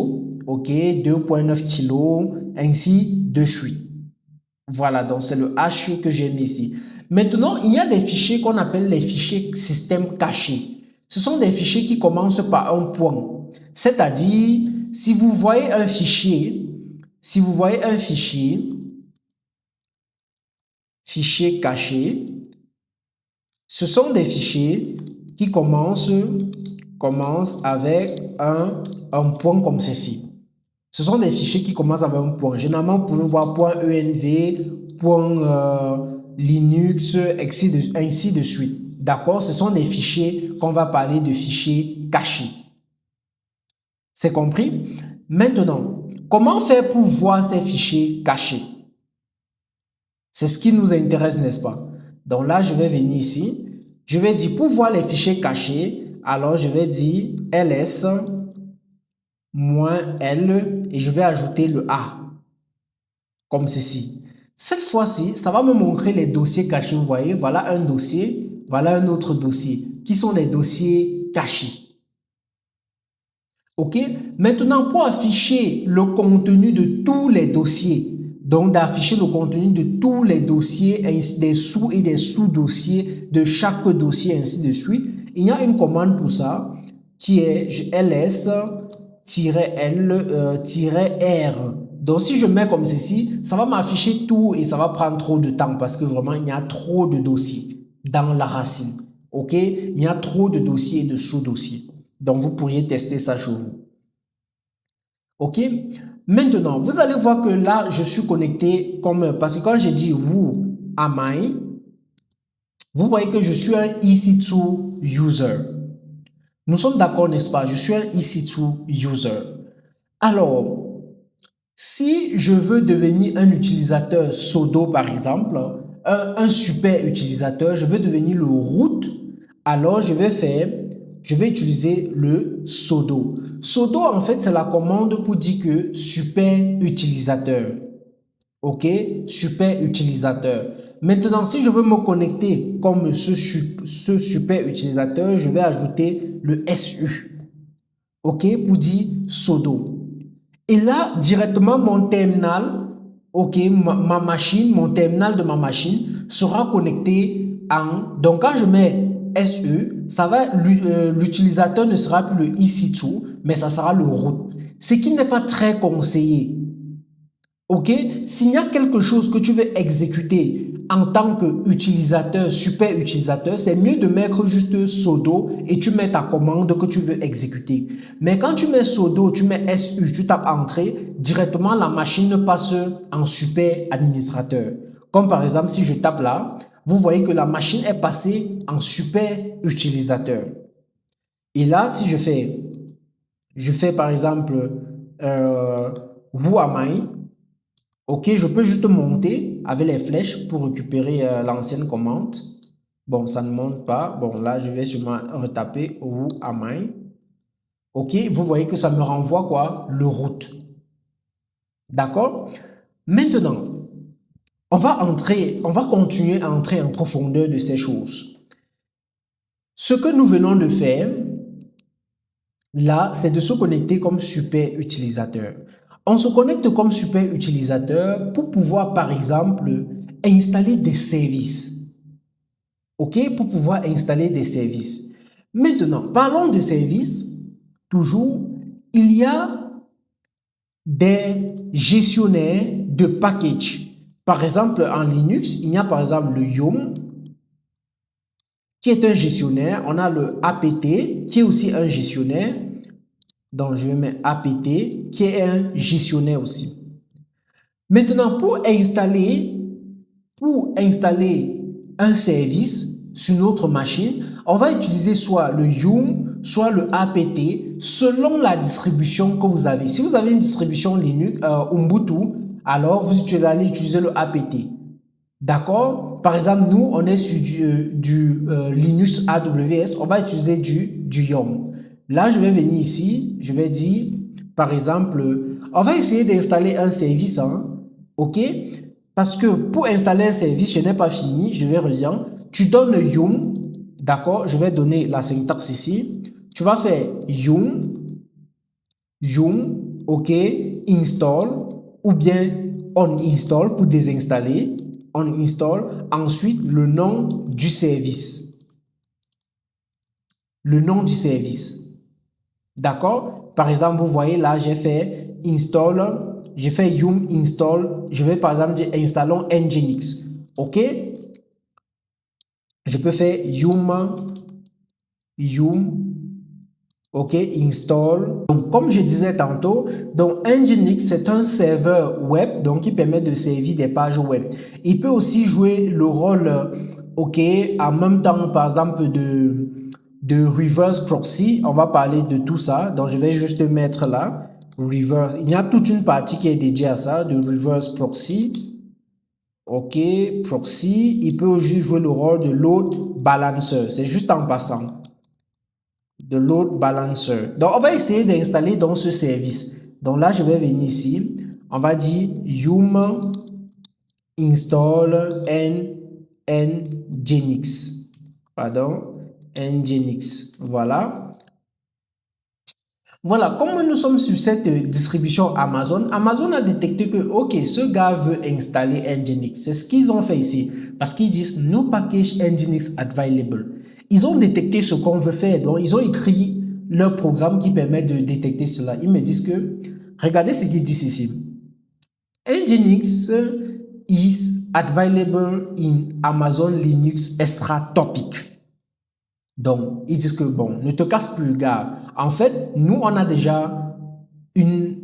ok, 2,9 kg, ainsi de suite. Voilà, donc c'est le H que j'ai mis ici. Maintenant, il y a des fichiers qu'on appelle les fichiers système cachés. Ce sont des fichiers qui commencent par un point. C'est-à-dire, si vous voyez un fichier caché, ce sont des fichiers qui commencent avec un point comme ceci. Ce sont des fichiers qui commencent avec un point. Généralement, vous pouvez voir .env, .linux, ainsi de suite. D'accord? Ce sont des fichiers qu'on va parler de fichiers cachés. C'est compris? Maintenant, comment faire pour voir ces fichiers cachés? C'est ce qui nous intéresse, n'est-ce pas? Donc là, je vais venir ici. Je vais dire pour voir les fichiers cachés, alors je vais dire ls-l et je vais ajouter le A, comme ceci. Cette fois-ci, ça va me montrer les dossiers cachés. Vous voyez, voilà un dossier, voilà un autre dossier, qui sont les dossiers cachés. Ok? Maintenant, pour afficher le contenu de tous les dossiers, donc d'afficher le contenu de tous les dossiers, ainsi des sous et des sous-dossiers de chaque dossier, ainsi de suite, il y a une commande pour ça qui est ls-l-r. Donc, si je mets comme ceci, ça va m'afficher tout et ça va prendre trop de temps parce que vraiment, il y a trop de dossiers dans la racine. Ok? Il y a trop de dossiers et de sous-dossiers. Donc, vous pourriez tester ça chez vous. Ok? Maintenant, vous allez voir que là, je suis connecté comme... Parce que quand je dis who am I, vous voyez que je suis un EC2 user. Nous sommes d'accord, n'est-ce pas? Je suis un EC2 user. Alors, si je veux devenir un utilisateur sudo, par exemple, un super utilisateur, je veux devenir le root, alors je vais utiliser le sudo. Sudo, en fait, c'est la commande pour dire que super utilisateur. Ok? Super utilisateur. Maintenant, si je veux me connecter comme ce super utilisateur, je vais ajouter le SU. Ok? Pour dire sudo. Et là, directement, mon terminal, ok, ma machine, mon terminal de ma machine sera connecté en... Donc, quand je mets SE, ça va, l'utilisateur ne sera plus le EC2, mais ça sera le root. Ce qui n'est pas très conseillé. Ok? S'il y a quelque chose que tu veux exécuter en tant qu'utilisateur, super utilisateur, c'est mieux de mettre juste sudo et tu mets ta commande que tu veux exécuter. Mais quand tu mets sudo, tu mets SU, tu tapes entrée, directement la machine passe en super administrateur. Comme par exemple, si je tape là, vous voyez que la machine est passée en super utilisateur. Et là, si je fais par exemple who am I? Ok, je peux juste monter avec les flèches pour récupérer l'ancienne commande. Bon, ça ne monte pas. Bon, là, je vais sûrement retaper who am I. Ok, vous voyez que ça me renvoie quoi? Le root. D'accord? Maintenant, on va continuer à entrer en profondeur de ces choses. Ce que nous venons de faire, là, c'est de se connecter comme super utilisateur. On se connecte comme super utilisateur pour pouvoir, par exemple, installer des services. OK? Pour pouvoir installer des services. Maintenant, parlons de services. Toujours, il y a des gestionnaires de packages. Par exemple, en Linux, il y a par exemple le Yum, qui est un gestionnaire. On a le apt, qui est aussi un gestionnaire. Donc, je vais mettre apt, qui est un gestionnaire aussi. Maintenant, pour installer un service sur notre machine, on va utiliser soit le Yum, soit le apt, selon la distribution que vous avez. Si vous avez une distribution Linux, Ubuntu, alors vous allez utiliser le apt. D'accord? Par exemple, nous, on est sur du Linux AWS, on va utiliser du Yum. Là, je vais venir ici, je vais dire, par exemple, on va essayer d'installer un service, hein, ok? Parce que pour installer un service, je n'ai pas fini, je vais revenir. Tu donnes Yum, d'accord? Je vais donner la syntaxe ici. Tu vas faire Yum, ok, install, ou bien on install pour désinstaller, on install, ensuite le nom du service. Le nom du service. D'accord? Par exemple, vous voyez là, j'ai fait install, j'ai fait yum install, je vais par exemple dire installons nginx. OK? Je peux faire yum, OK, install. Donc, comme je disais tantôt, donc nginx, c'est un serveur web, donc qui permet de servir des pages web. Il peut aussi jouer le rôle ok, en même temps, par exemple, de reverse proxy, on va parler de tout ça. Donc, je vais juste mettre là, reverse. Il y a toute une partie qui est dédiée à ça, de reverse proxy. Ok, proxy, il peut aussi jouer le rôle de load balancer. C'est juste en passant. De load balancer. Donc, on va essayer d'installer dans ce service. Donc là, je vais venir ici. On va dire yum install nginx. Pardon, nginx. Voilà. Voilà, comme nous sommes sur cette distribution Amazon, Amazon a détecté que, ok, ce gars veut installer Nginx. C'est ce qu'ils ont fait ici. Parce qu'ils disent, no package Nginx available. Ils ont détecté ce qu'on veut faire. Donc, ils ont écrit leur programme qui permet de détecter cela. Ils me disent que, regardez ce qu'ils disent ici. Nginx is available in Amazon Linux Extra Topic. Donc, ils disent que, bon, ne te casse plus, gars. En fait, nous, on a déjà un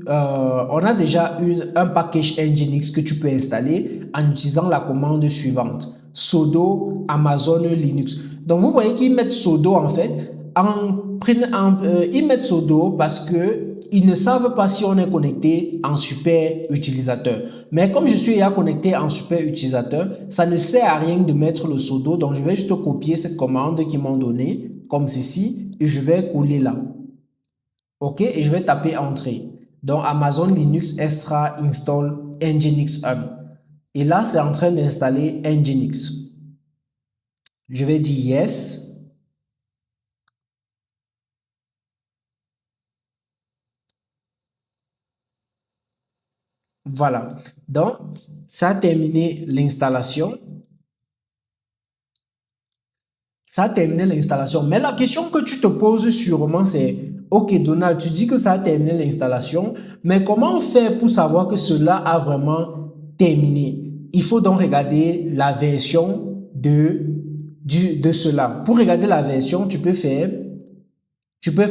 package Nginx que tu peux installer en utilisant la commande suivante. Sudo Amazon Linux. Donc, vous voyez qu'ils mettent sudo, en fait, ils mettent sudo parce que ils ne savent pas si on est connecté en super utilisateur. Mais comme je suis déjà connecté en super utilisateur, ça ne sert à rien de mettre le sudo. Donc, je vais juste copier cette commande qu'ils m'ont donnée, comme ceci, et je vais coller là. OK, et je vais taper Entrée. Donc, Amazon Linux Extra Install Nginx Hub. Et là, c'est en train d'installer Nginx. Je vais dire Yes. Voilà. Donc, ça a terminé l'installation. Ça a terminé l'installation. Mais la question que tu te poses sûrement, c'est, ok Donald, tu dis que ça a terminé l'installation, mais comment faire pour savoir que cela a vraiment terminé? Il faut donc regarder la version de cela. Pour regarder la version, tu peux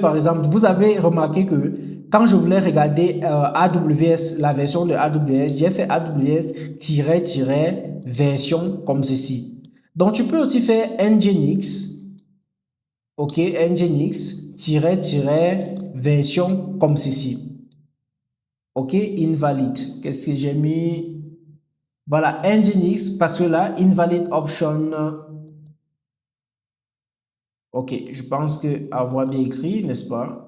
par exemple, vous avez remarqué que quand je voulais regarder AWS, la version de AWS, j'ai fait AWS-version comme ceci. Donc, tu peux aussi faire nginx, ok, nginx-version comme ceci. Ok, invalid. Qu'est-ce que j'ai mis? Voilà, nginx, parce que là, invalid option. Ok, je pense que avoir bien écrit, n'est-ce pas?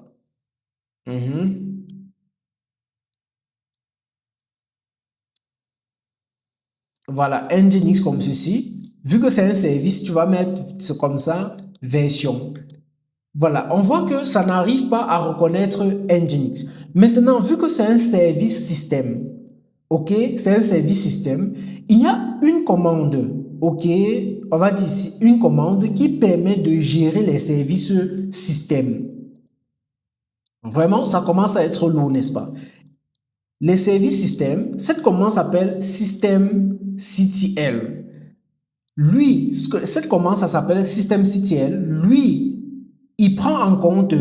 Voilà, nginx comme ceci. Vu que c'est un service, tu vas mettre comme ça, version. Voilà, on voit que ça n'arrive pas à reconnaître nginx. Maintenant, vu que c'est un service système, ok, c'est un service système, il y a une commande, ok, on va dire ici une commande qui permet de gérer les services système. Vraiment, ça commence à être lourd, n'est-ce pas? Les services système, cette commande s'appelle systemctl. Lui, cette commande, ça s'appelle systemctl. Lui, il prend en compte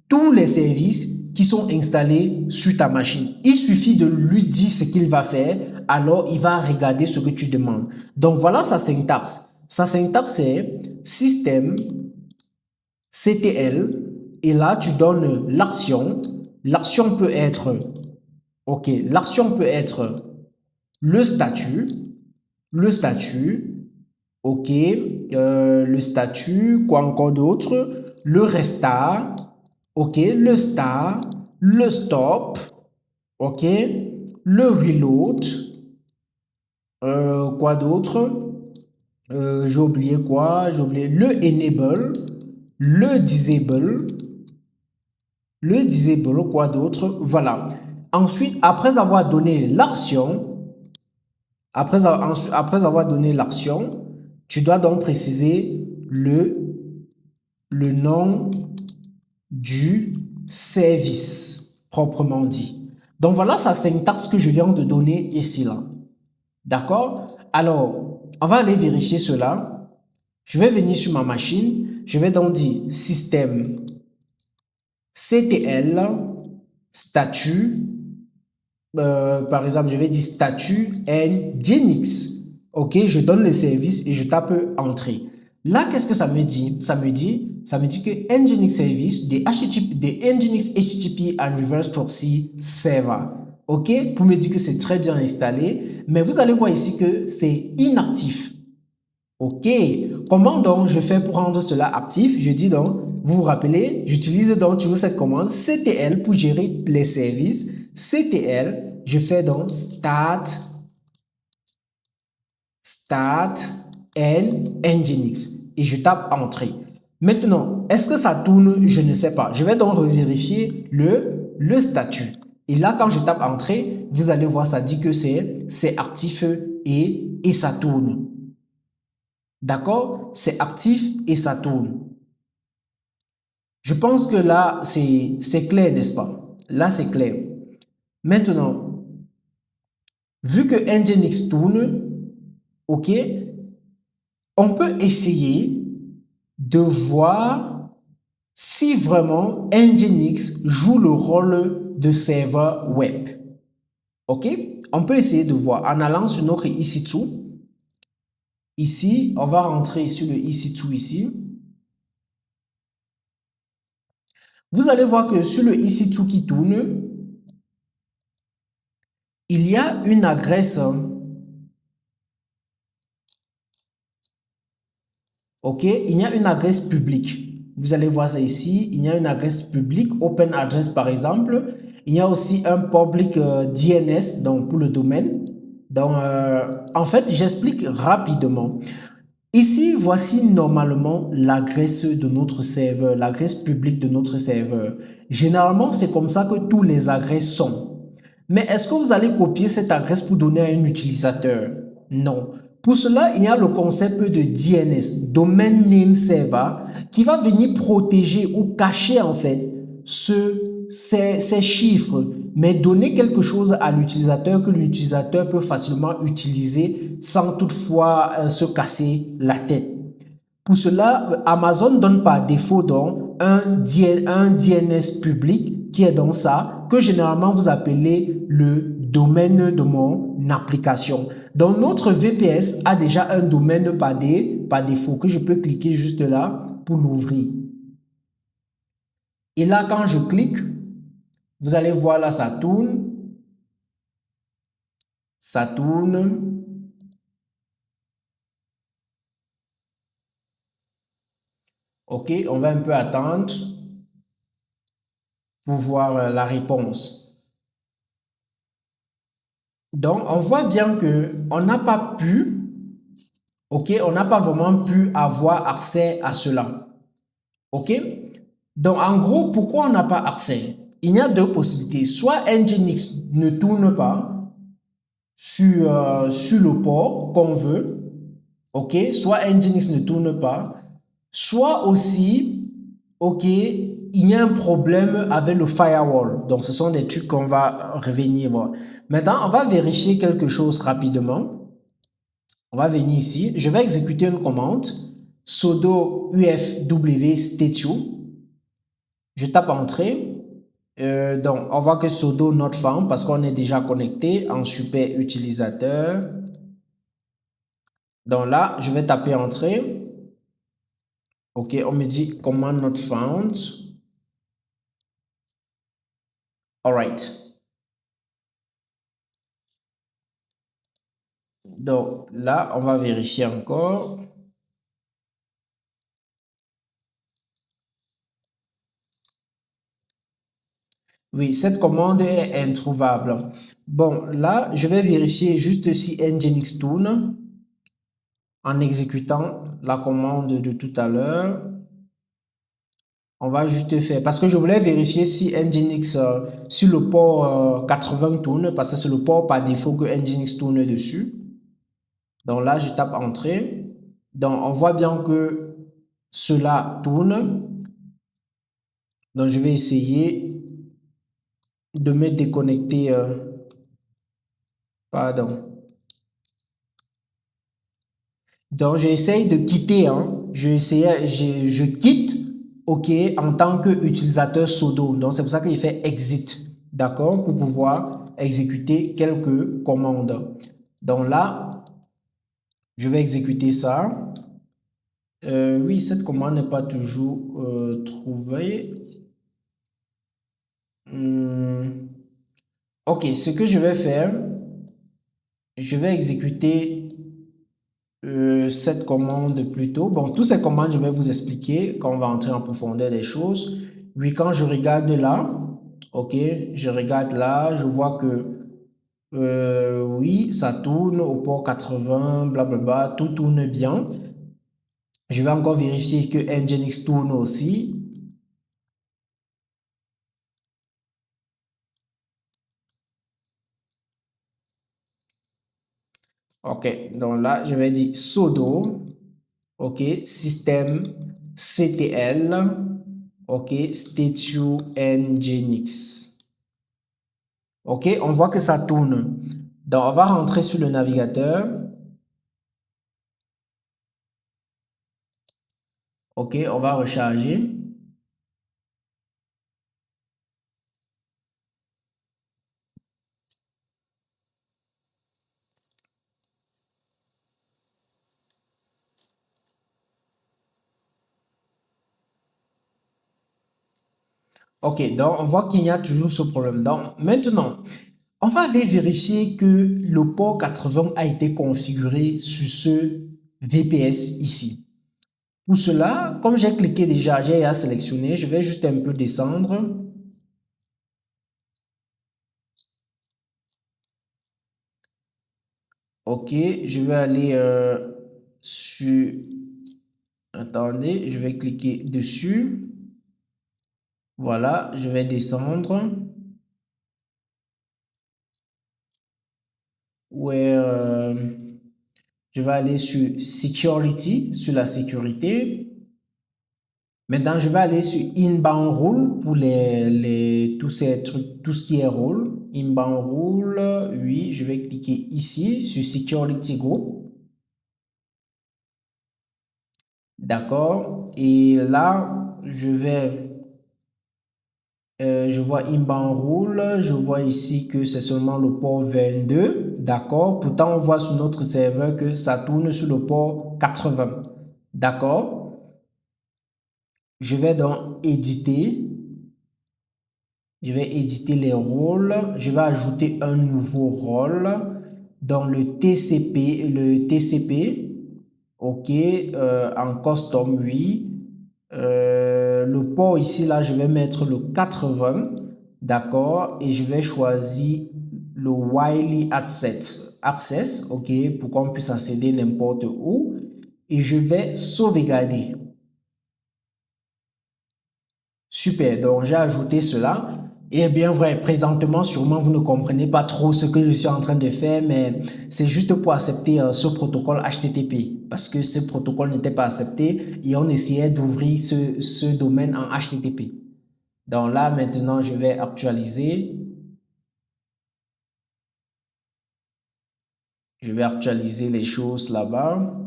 tous les services qui sont installés sur ta machine. Il suffit de lui dire ce qu'il va faire, alors il va regarder ce que tu demandes. Donc voilà sa syntaxe. Sa syntaxe c'est systemctl, et là tu donnes l'action. L'action peut être, ok, l'action peut être le statut, ok, le statut, quoi encore d'autre, le restart, ok, le start, le stop, ok, le reload, quoi d'autre, j'ai oublié quoi, j'ai oublié le enable, le disable, quoi d'autre, voilà. Ensuite, après avoir donné l'action, après avoir donné l'action, tu dois donc préciser le nom du service, proprement dit. Donc voilà sa syntaxe que je viens de donner ici, là. D'accord? Alors, on va aller vérifier cela. Je vais venir sur ma machine. Je vais donc dire système CTL, statut, par exemple, je vais dire statut nginx. Ok, je donne le service et je tape entrée. Là, qu'est-ce que ça me dit? Ça me dit que Nginx service de Nginx HTTP and reverse proxy server. Ok, pour me dire que c'est très bien installé, mais vous allez voir ici que c'est inactif. Ok, comment donc je fais pour rendre cela actif? Je dis donc, vous vous rappelez, j'utilise donc toujours cette commande ctl pour gérer les services. ctl, je fais donc start Nginx et je tape entrée. Maintenant, est-ce que ça tourne? Je ne sais pas. Je vais donc revérifier le statut. Et là, quand je tape entrée, vous allez voir, ça dit que c'est actif et ça tourne. D'accord? C'est actif et ça tourne. Je pense que là, c'est clair, n'est-ce pas? Là, c'est clair. Maintenant, vu que Nginx tourne, ok, on peut essayer de voir si vraiment Nginx joue le rôle de serveur web. Ok? On peut essayer de voir en allant sur notre EC2. Ici, on va rentrer sur le EC2 ici. Vous allez voir que sur le EC2 qui tourne, il y a une adresse. Ok, il y a une adresse publique. Vous allez voir ça ici. Il y a une adresse publique, Open Address par exemple. Il y a aussi un public DNS, donc pour le domaine. Donc, en fait, j'explique rapidement. Ici, voici normalement l'adresse de notre serveur, l'adresse publique de notre serveur. Généralement, c'est comme ça que tous les adresses sont. Mais est-ce que vous allez copier cette adresse pour donner à un utilisateur? Non. Pour cela, il y a le concept de DNS, Domain Name Server, qui va venir protéger ou cacher en fait ces chiffres, mais donner quelque chose à l'utilisateur que l'utilisateur peut facilement utiliser sans toutefois se casser la tête. Pour cela, Amazon donne par défaut donc un DNS public qui est donc ça, que généralement vous appelez le domaine de mon application. Donc notre VPS a déjà un domaine par défaut que je peux cliquer juste là pour l'ouvrir. Et là, quand je clique, vous allez voir là, ça tourne. Ça tourne. Ok, on va un peu attendre pour voir la réponse. Donc, on voit bien que on n'a pas pu, ok, on n'a pas vraiment pu avoir accès à cela. Ok, donc en gros, pourquoi on n'a pas accès? Il y a deux possibilités. Soit Nginx ne tourne pas sur le port qu'on veut, ok, soit Nginx ne tourne pas, soit aussi, ok, il y a un problème avec le firewall. Donc, ce sont des trucs qu'on va revenir voir. Maintenant, on va vérifier quelque chose rapidement. On va venir ici. Je vais exécuter une commande. Sudo ufw statio. Je tape entrée. Donc, on voit que sudo not found parce qu'on est déjà connecté en super utilisateur. Donc là, je vais taper entrée. Ok, on me dit command not found. Alright. Donc là, on va vérifier encore. Oui, cette commande est introuvable. Bon, là, je vais vérifier juste si Nginx tourne en exécutant la commande de tout à l'heure. On va juste faire, parce que je voulais vérifier si Nginx sur le port 80 tourne, parce que c'est le port par défaut que Nginx tourne dessus. Donc là, je tape entrée. Donc, on voit bien que cela tourne. Donc, je vais essayer de me déconnecter. Pardon. Donc, j'essaye de quitter. Je quitte, OK, en tant qu'utilisateur sudo. Donc, c'est pour ça qu'il fait exit. D'accord? Pour pouvoir exécuter quelques commandes. Donc là, Je vais exécuter ça. Oui, cette commande n'est pas toujours trouvée. Ok, ce que je vais faire, je vais exécuter cette commande plutôt. Bon, toutes ces commandes, je vais vous expliquer quand on va entrer en profondeur des choses. Oui, quand je regarde là, ok, je regarde là, je vois que oui, ça tourne au port 80, blablabla, tout tourne bien. Je vais encore vérifier que Nginx tourne aussi. Ok, donc là, je vais dire sudo, ok, systemctl, ok, statue nginx. Ok, on voit que ça tourne. Donc, on va rentrer sur le navigateur. Ok, on va recharger. Ok, donc on voit qu'il y a toujours ce problème. Donc, maintenant, on va aller vérifier que le port 80 a été configuré sur ce VPS ici. Pour cela, comme j'ai cliqué déjà, j'ai à sélectionner, je vais juste un peu descendre. Ok, je vais aller sur... Attendez, je vais cliquer dessus. Voilà, je vais descendre. Je vais aller sur Security, sur la sécurité. Maintenant, je vais aller sur Inbound Rule pour tous ces trucs, tout ce qui est rôle. Inbound Rule, oui, je vais cliquer ici sur Security Group. D'accord. Et là, je vois Inbound Rule, je vois ici que c'est seulement le port 22. D'accord. Pourtant, on voit sur notre serveur que ça tourne sur le port 80. D'accord. Je vais donc éditer. Je vais éditer les rôles. Je vais ajouter un nouveau rôle dans le TCP, ok, en custom, oui. Le port ici, là, je vais mettre le 80, d'accord, et je vais choisir le Wiley Access, ok, pour qu'on puisse accéder n'importe où, et je vais sauvegarder. Super, donc j'ai ajouté cela. Et bien vrai, présentement, sûrement vous ne comprenez pas trop ce que je suis en train de faire, mais c'est juste pour accepter ce protocole HTTP, parce que ce protocole n'était pas accepté et on essayait d'ouvrir ce domaine en HTTP. Donc là, maintenant, je vais actualiser. Je vais actualiser les choses là-bas.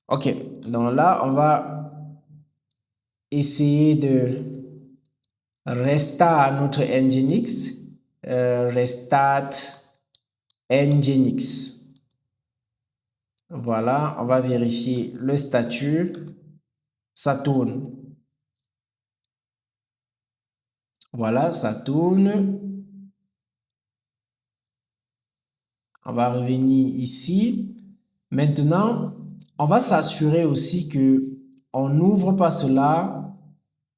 Ok, donc là, on va essayer de restart notre Nginx. Restart Nginx. Voilà, on va vérifier le statut. Ça tourne. Voilà, ça tourne. On va revenir ici. Maintenant, on va s'assurer aussi que on n'ouvre pas cela,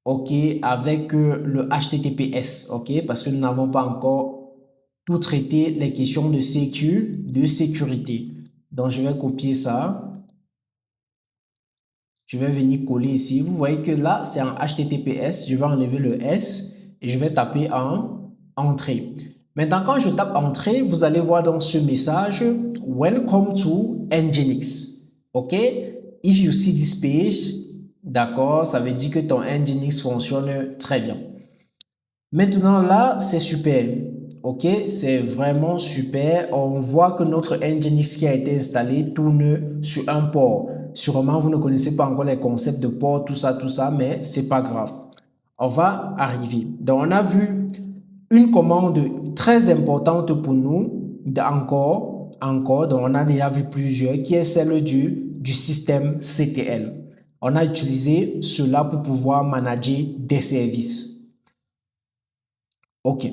ok, avec le HTTPS, ok, parce que nous n'avons pas encore tout traité les questions de sécurité. Donc, je vais copier ça. Je vais venir coller ici. Vous voyez que là, c'est en HTTPS. Je vais enlever le S et je vais taper en entrée. Maintenant, quand je tape entrée, vous allez voir dans ce message Welcome to Nginx. OK? If you see this page, d'accord, ça veut dire que ton Nginx fonctionne très bien. Maintenant, là, c'est super. OK? C'est vraiment super. On voit que notre Nginx qui a été installé tourne sur un port. Sûrement, vous ne connaissez pas encore les concepts de port, tout ça, mais c'est pas grave. On va arriver. Donc, on a vu une commande très importante pour nous, encore, encore, donc on a déjà vu plusieurs, qui est celle du système CTL. On a utilisé cela pour pouvoir manager des services. OK.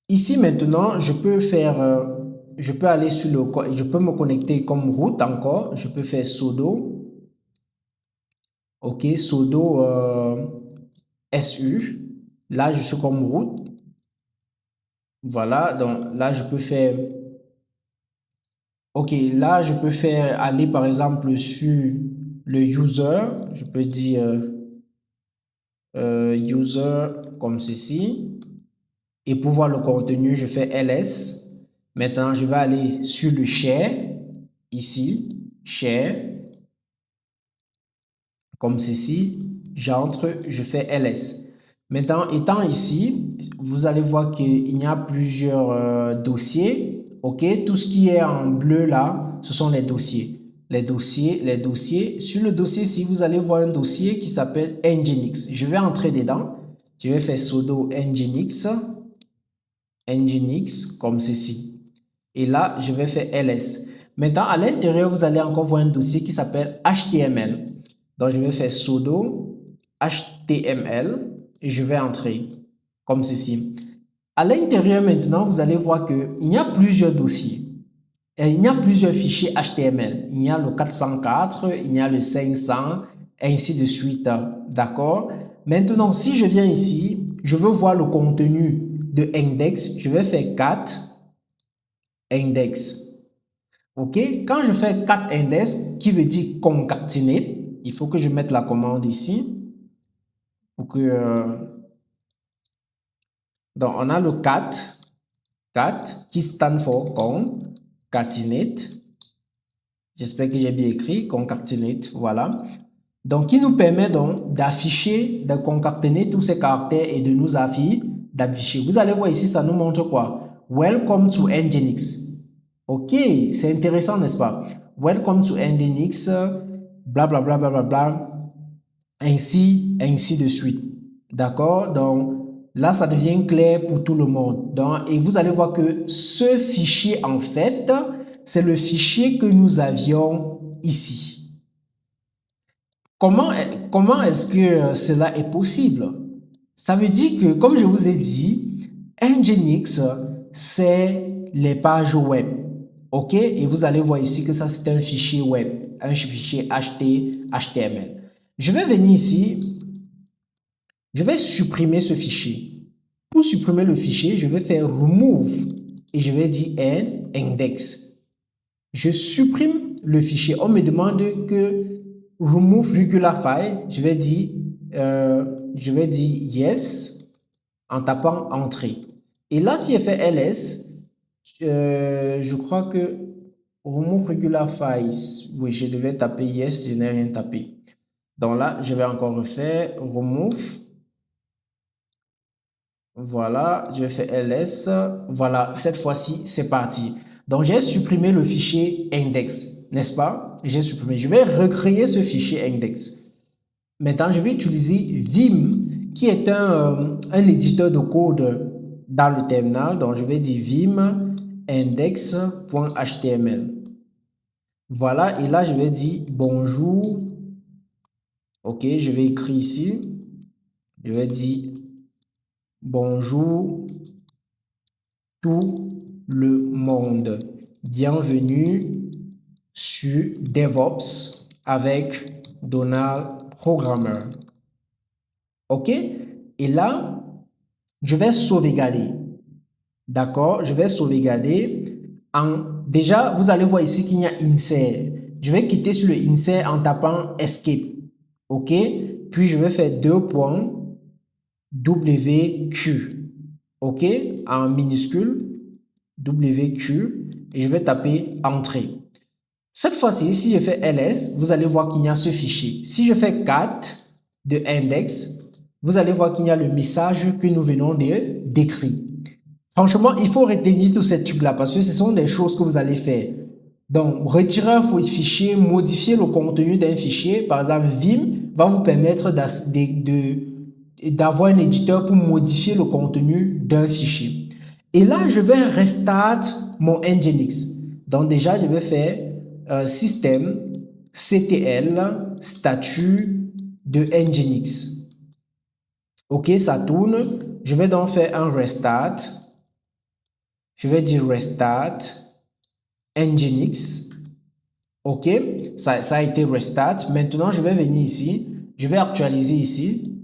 Ici maintenant, je peux aller sur je peux me connecter comme route encore. Je peux faire sudo. OK, sudo SU. Là, je suis comme route. Voilà, donc là, je peux faire... OK, là, je peux faire aller par exemple sur le user. Je peux dire user comme ceci. Et pour voir le contenu, je fais ls. Maintenant, je vais aller sur le share. Ici, share. Comme ceci. J'entre, je fais ls. Maintenant, étant ici, vous allez voir qu'il y a plusieurs dossiers. OK, tout ce qui est en bleu là, ce sont les dossiers. Les dossiers. Sur le dossier ici, vous allez voir un dossier qui s'appelle Nginx. Je vais entrer dedans. Je vais faire sudo Nginx. Nginx comme ceci. Et là, je vais faire ls. Maintenant, à l'intérieur, vous allez encore voir un dossier qui s'appelle HTML. Donc, je vais faire sudo HTML. Et je vais entrer comme ceci. À l'intérieur maintenant, vous allez voir qu'il y a plusieurs dossiers. Et il y a plusieurs fichiers HTML. Il y a le 404, il y a le 500, ainsi de suite. D'accord? Maintenant, si je viens ici, je veux voir le contenu de index. Je vais faire cat index. OK? Quand je fais cat index, qui veut dire concatenate, il faut que je mette la commande ici. Donc, on a le cat qui stand for concatenate. J'espère que j'ai bien écrit concatenate, voilà. Donc, qui nous permet donc d'afficher, de concaténer tous ces caractères et de nous d'afficher. Vous allez voir ici, ça nous montre quoi? Welcome to Nginx. OK, c'est intéressant, n'est-ce pas? Welcome to Nginx, blablabla, bla, bla, bla, ainsi de suite. D'accord? Donc, là, ça devient clair pour tout le monde. Donc, et vous allez voir que ce fichier, en fait, c'est le fichier que nous avions ici. Comment est-ce que cela est possible? Ça veut dire que, comme je vous ai dit, Nginx, c'est les pages web. OK? Et vous allez voir ici que ça, c'est un fichier web, un fichier HTML. Je vais venir ici, je vais supprimer ce fichier. Pour supprimer le fichier, je vais faire remove et je vais dire index. Je supprime le fichier. On me demande que remove regular file. Je vais dire yes en tapant entrée. Et là, si je fais ls, je crois que remove regular files. Oui, je devais taper yes, je n'ai rien tapé. Donc là, je vais encore refaire remove. Voilà, je vais faire ls. Voilà, cette fois-ci, c'est parti. Donc, j'ai supprimé le fichier index, n'est-ce pas? J'ai supprimé. Je vais recréer ce fichier index. Maintenant, je vais utiliser Vim, qui est un éditeur de code dans le terminal. Donc, je vais dire vim index.html. Voilà, et là, je vais dire bonjour. OK, je vais écrire ici. Je vais dire bonjour tout le monde. Bienvenue sur DevOps avec Donald Programmer. OK? Et là, je vais sauvegarder. D'accord? Je vais sauvegarder. Déjà, vous allez voir ici qu'il y a insert. Je vais quitter sur le insert en tapant escape. OK? Puis, je vais faire $WQ. OK? En minuscule. WQ. Et je vais taper entrée. Cette fois-ci, si je fais ls, vous allez voir qu'il y a ce fichier. Si je fais cat de index, vous allez voir qu'il y a le message que nous venons d'écrire. Franchement, il faut retenir tous ces trucs-là parce que ce sont des choses que vous allez faire. Donc, retirer un fichier, modifier le contenu d'un fichier. Par exemple, Vim va vous permettre d'avoir un éditeur pour modifier le contenu d'un fichier. Et là, je vais restart mon Nginx. Donc déjà, je vais faire système ctl statut de Nginx. Ok, ça tourne. Je vais donc faire un restart. Je vais dire restart Nginx. Ok, ça a été restart. Maintenant, je vais venir ici. Je vais actualiser ici.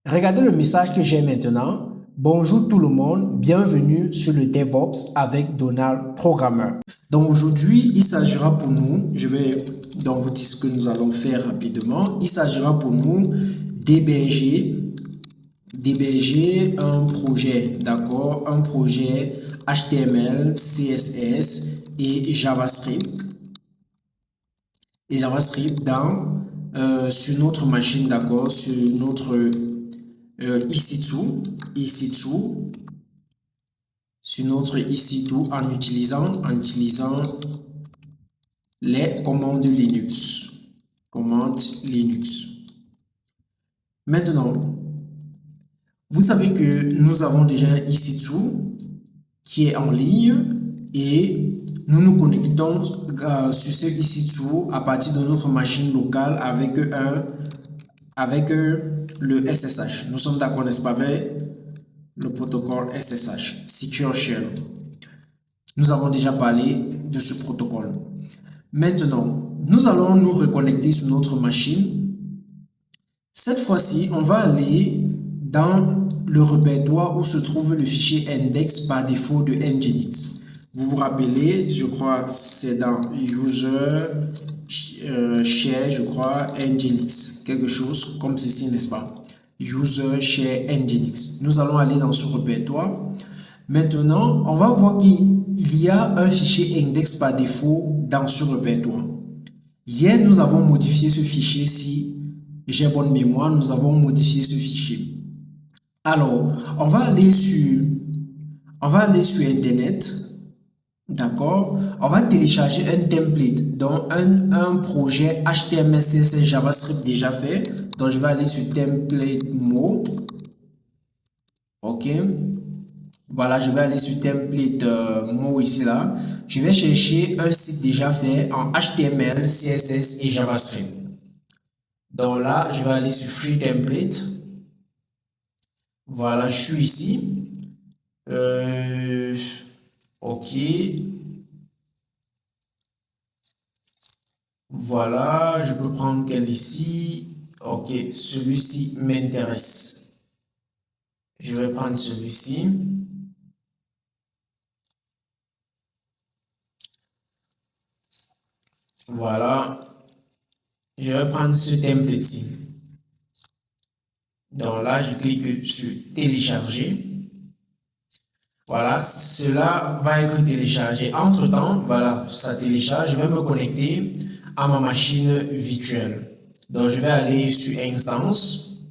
Regardez le message que j'ai maintenant. Bonjour tout le monde, bienvenue sur le DevOps avec Donald, programmeur. Donc aujourd'hui, il s'agira pour nous, je vais donc vous dire ce que nous allons faire rapidement. Il s'agira pour nous d'héberger un projet, d'accord, un projet HTML, CSS et JavaScript. Et JavaScript sur notre machine, d'accord, sur notre EC2, sur notre EC2 en utilisant les commandes Linux. Maintenant, vous savez que nous avons déjà un EC2 qui est en ligne et nous nous connectons sur ce EC2 à partir de notre machine locale avec le SSH. Nous sommes d'accord, n'est-ce pas, avec le protocole SSH, Secure Shell. Nous avons déjà parlé de ce protocole. Maintenant, nous allons nous reconnecter sur notre machine. Cette fois-ci, on va aller dans le répertoire où se trouve le fichier index par défaut de Nginx. Vous vous rappelez, je crois que c'est dans user share, je crois, Nginx, quelque chose comme ceci, n'est-ce pas? User share Nginx. Nous allons aller dans ce répertoire. Maintenant, on va voir qu'il y a un fichier index par défaut dans ce répertoire. Hier, nous avons modifié ce fichier. Si j'ai bonne mémoire, nous avons modifié ce fichier. Alors, on va aller sur Internet. D'accord, on va télécharger un template, donc un projet HTML, CSS, JavaScript déjà fait. Donc je vais aller sur template mo. Ok, voilà, je vais aller sur template mo ici là. Je vais chercher un site déjà fait en HTML, CSS et JavaScript. Donc là, je vais aller sur free template. Voilà, je suis ici. Ok. Voilà, je peux prendre quel ici. Ok, celui-ci m'intéresse. Je vais prendre celui-ci. Voilà. Je vais prendre ce template-ci. Donc là, je clique sur télécharger. Voilà, cela va être téléchargé. Entre-temps, voilà, ça télécharge. Je vais me connecter à ma machine virtuelle. Donc, je vais aller sur instance.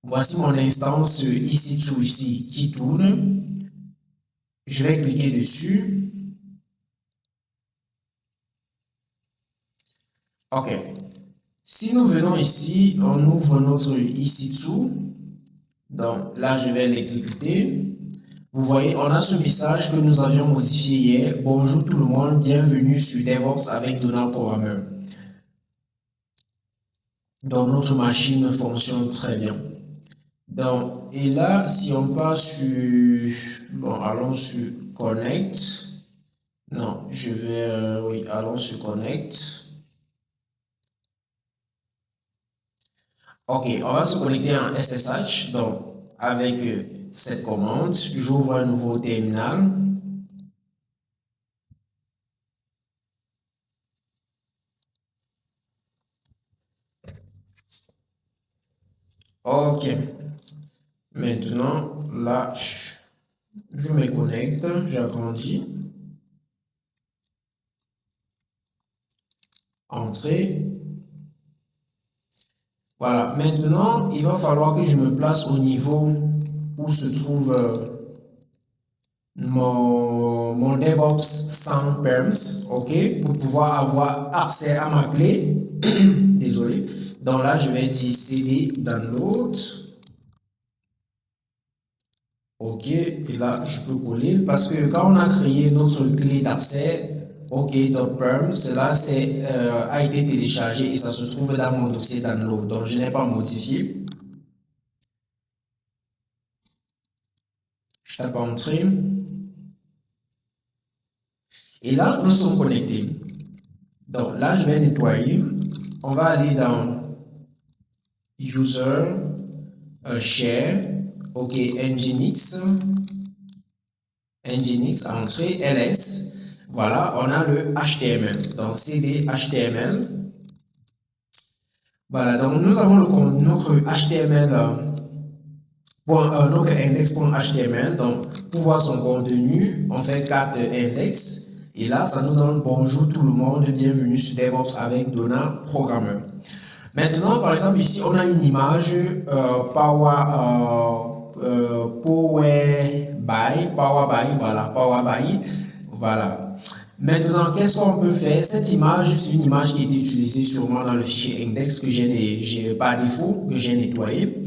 Voici mon instance EC2 ici qui tourne. Je vais cliquer dessus. OK. Si nous venons ici, on ouvre notre EC2. Donc là, je vais l'exécuter. Vous voyez, on a ce message que nous avions modifié hier. Bonjour tout le monde, bienvenue sur DevOps avec Donald Programmeur. Donc notre machine fonctionne très bien. Donc, et là, si on passe sur... Bon, allons sur Connect. Non, je vais... oui, allons sur Connect. Ok, on va se connecter en SSH. Donc, avec cette commande, j'ouvre un nouveau terminal. Ok. Maintenant, là, je me connecte, j'agrandis. Entrée. Voilà, maintenant, il va falloir que je me place au niveau où se trouve mon DevOps sans perms, ok, pour pouvoir avoir accès à ma clé. Désolé. Donc là, je vais dire cd download. OK, et là, je peux coller parce que quand on a créé notre clé d'accès, OK.perm, cela a été téléchargé et ça se trouve dans mon dossier download. Donc, je n'ai pas modifié. Je tape Entrée. Et là, nous sommes connectés. Donc là, je vais nettoyer. On va aller dans User, Share, OK, Nginx, entrée, ls. Voilà, on a le HTML. Donc cd HTML. Voilà, donc nous avons notre HTML, notre index.html. Donc pour voir son contenu, on fait cat index. Et là, ça nous donne bonjour tout le monde, bienvenue sur DevOps avec Donald, programmeur. Maintenant, par exemple, ici, on a une image Powerby, voilà. Maintenant, qu'est-ce qu'on peut faire? Cette image, c'est une image qui a été utilisée sûrement dans le fichier index que j'ai par défaut, que j'ai nettoyé.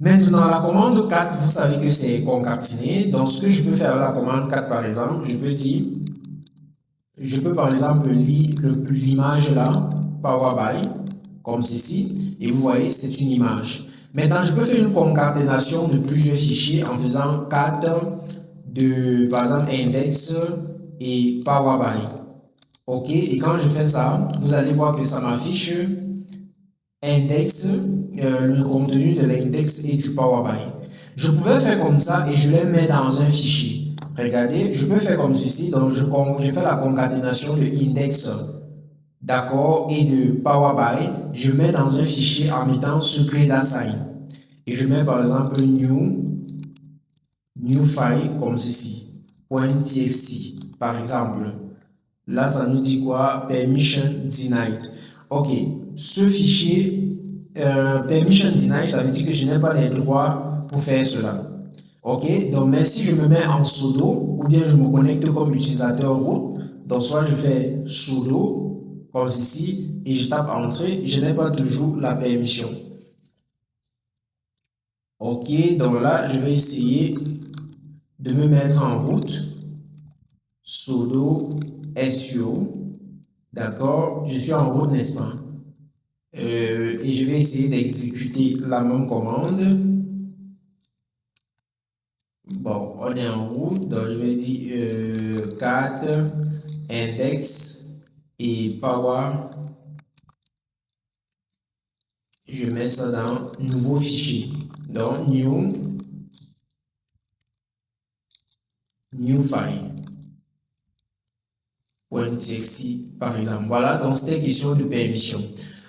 Maintenant, la commande cat, vous savez que c'est concaténé. Donc, ce que je peux faire avec la commande cat, par exemple, je peux par exemple lire l'image là, Powerby, comme ceci, et vous voyez, c'est une image. Maintenant, je peux faire une concaténation de plusieurs fichiers en faisant cat de, par exemple, index et Powerby. OK, et quand je fais ça, vous allez voir que ça m'affiche index, le contenu de l'index et du Powerby. Je pouvais faire comme ça et je les mets dans un fichier. Regardez, je peux faire comme ceci, donc je fais la concaténation de index, d'accord, et de Powerby. Je mets dans un fichier en mettant secret d'assign. Et je mets par exemple new file comme ceci, .txt, par exemple. Là, ça nous dit quoi? Permission denied. OK, ce fichier, permission denied, ça veut dire que je n'ai pas les droits pour faire cela. OK, donc mais si je me mets en sudo ou bien je me connecte comme utilisateur root, donc soit je fais sudo comme ceci et je tape entrée, je n'ai pas toujours la permission. OK, donc là je vais essayer de me mettre en route, sudo sudo, d'accord, je suis en route, n'est-ce pas? Et je vais essayer d'exécuter la même commande. Bon, on est en route, donc je vais dire cat index et power. Je mets ça dans nouveau fichier. Donc new file .txt par exemple. Voilà, donc c'était question de permission.